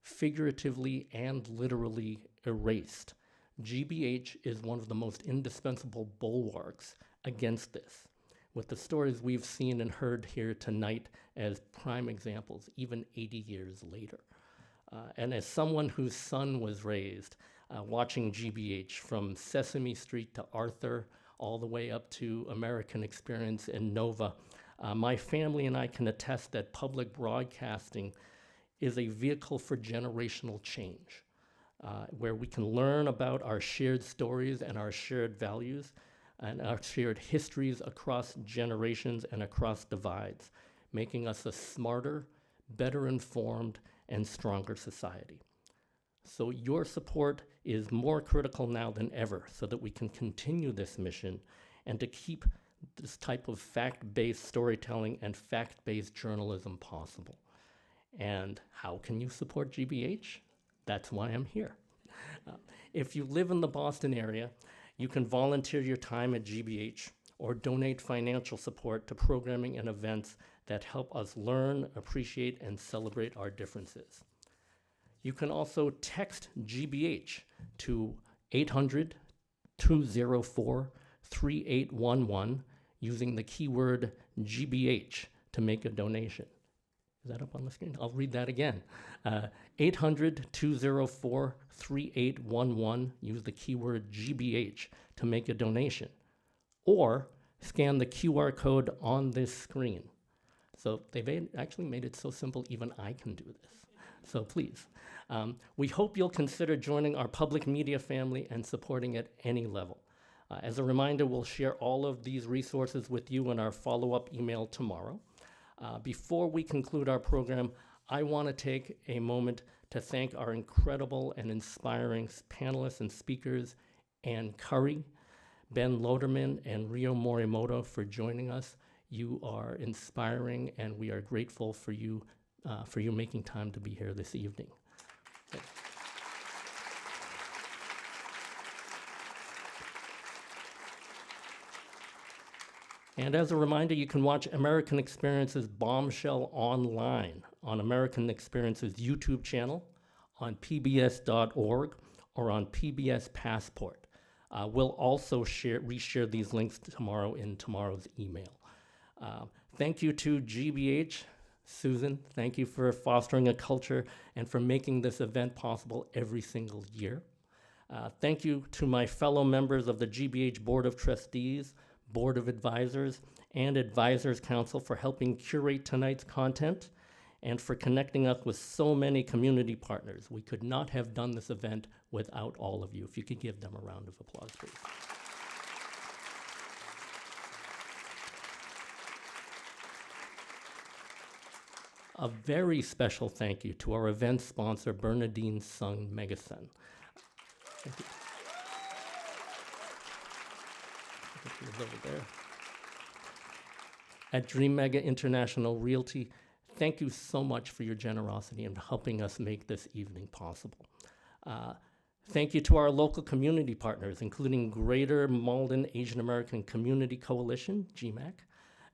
figuratively and literally erased, GBH is one of the most indispensable bulwarks against this, with the stories we've seen and heard here tonight as prime examples, even 80 years later. And as someone whose son was raised watching GBH from Sesame Street to Arthur, all the way up to American Experience and Nova, my family and I can attest that public broadcasting is a vehicle for generational change, where we can learn about our shared stories and our shared values and our shared histories across generations and across divides, making us a smarter, better informed, and stronger society. So your support is more critical now than ever so that we can continue this mission and to keep this type of fact-based storytelling and fact-based journalism possible. And how can you support GBH? That's why I'm here. If you live in the Boston area, you can volunteer your time at GBH or donate financial support to programming and events that help us learn, appreciate, and celebrate our differences. You can also text GBH to 800-204-3811 using the keyword GBH to make a donation. Is that up on the screen? I'll read that again. 800-204-3811. Use the keyword GBH to make a donation. Or scan the QR code on this screen. So they've actually made it so simple even I can do this. So please. We hope you'll consider joining our public media family and supporting at any level. As a reminder, we'll share all of these resources with you in our follow-up email tomorrow. Before we conclude our program, I want to take a moment to thank our incredible and inspiring panelists and speakers, Ann Curry, Ben Loeterman, and Ryo Morimoto for joining us. You are inspiring, and we are grateful for you making time to be here this evening. Thanks. And as a reminder, you can watch American Experience's Bombshell online on American Experience's YouTube channel, on pbs.org, or on PBS Passport. We'll also reshare these links tomorrow in tomorrow's email. Thank you to GBH. Susan, thank you for fostering a culture and for making this event possible every single year. Thank you to my fellow members of the GBH Board of Trustees, Board of Advisors, and Advisors Council for helping curate tonight's content and for connecting us with so many community partners. We could not have done this event without all of you. If you could give them a round of applause, please. A very special thank you to our event sponsor, Bernadine Sung Megason. Thank you. Over there. At Dream Mega International Realty, thank you so much for your generosity in helping us make this evening possible. Thank you to our local community partners, including Greater Malden Asian American Community Coalition, GMAC,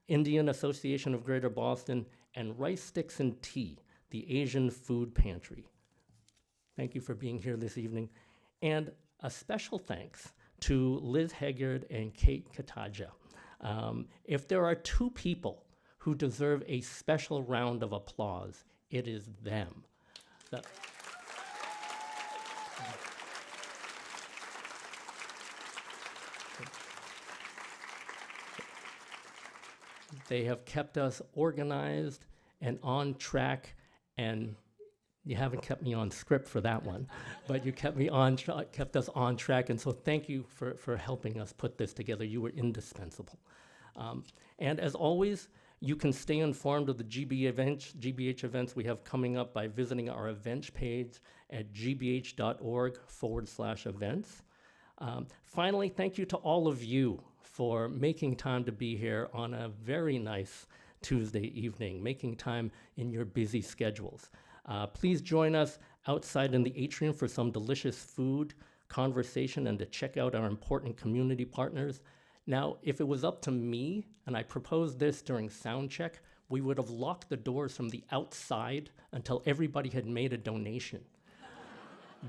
Indian Association of Greater Boston, and Rice Sticks and Tea, the Asian Food Pantry. Thank you for being here this evening. And a special thanks to Liz Haggard and Kate Kataja. If there are two people who deserve a special round of applause, it is them. They have kept us organized and on track, and you haven't kept me on script for that one, but you kept us on track, and so thank you for helping us put this together. You were indispensable. And as always, you can stay informed of the GBH events we have coming up by visiting our events page at gbh.org/events. Finally, thank you to all of you for making time to be here on a very nice Tuesday evening, making time in your busy schedules. Please join us outside in the atrium for some delicious food, conversation, and to check out our important community partners. Now, if it was up to me, and I proposed this during sound check, we would have locked the doors from the outside until everybody had made a donation.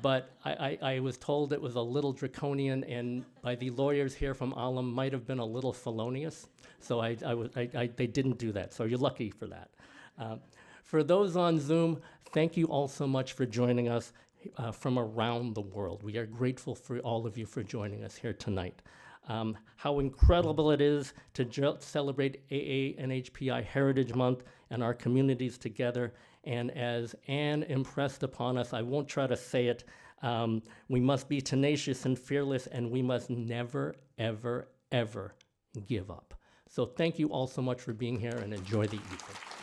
But I was told it was a little draconian, and by the lawyers here from Alam might have been a little felonious, so they didn't do that, so you're lucky for that. For those on Zoom, thank you all so much for joining us from around the world. We are grateful for all of you for joining us here tonight. How incredible it is to celebrate AANHPI Heritage Month and our communities together. And as Anne impressed upon us, I won't try to say it, we must be tenacious and fearless, and we must never, ever, ever give up. So thank you all so much for being here, and enjoy the evening.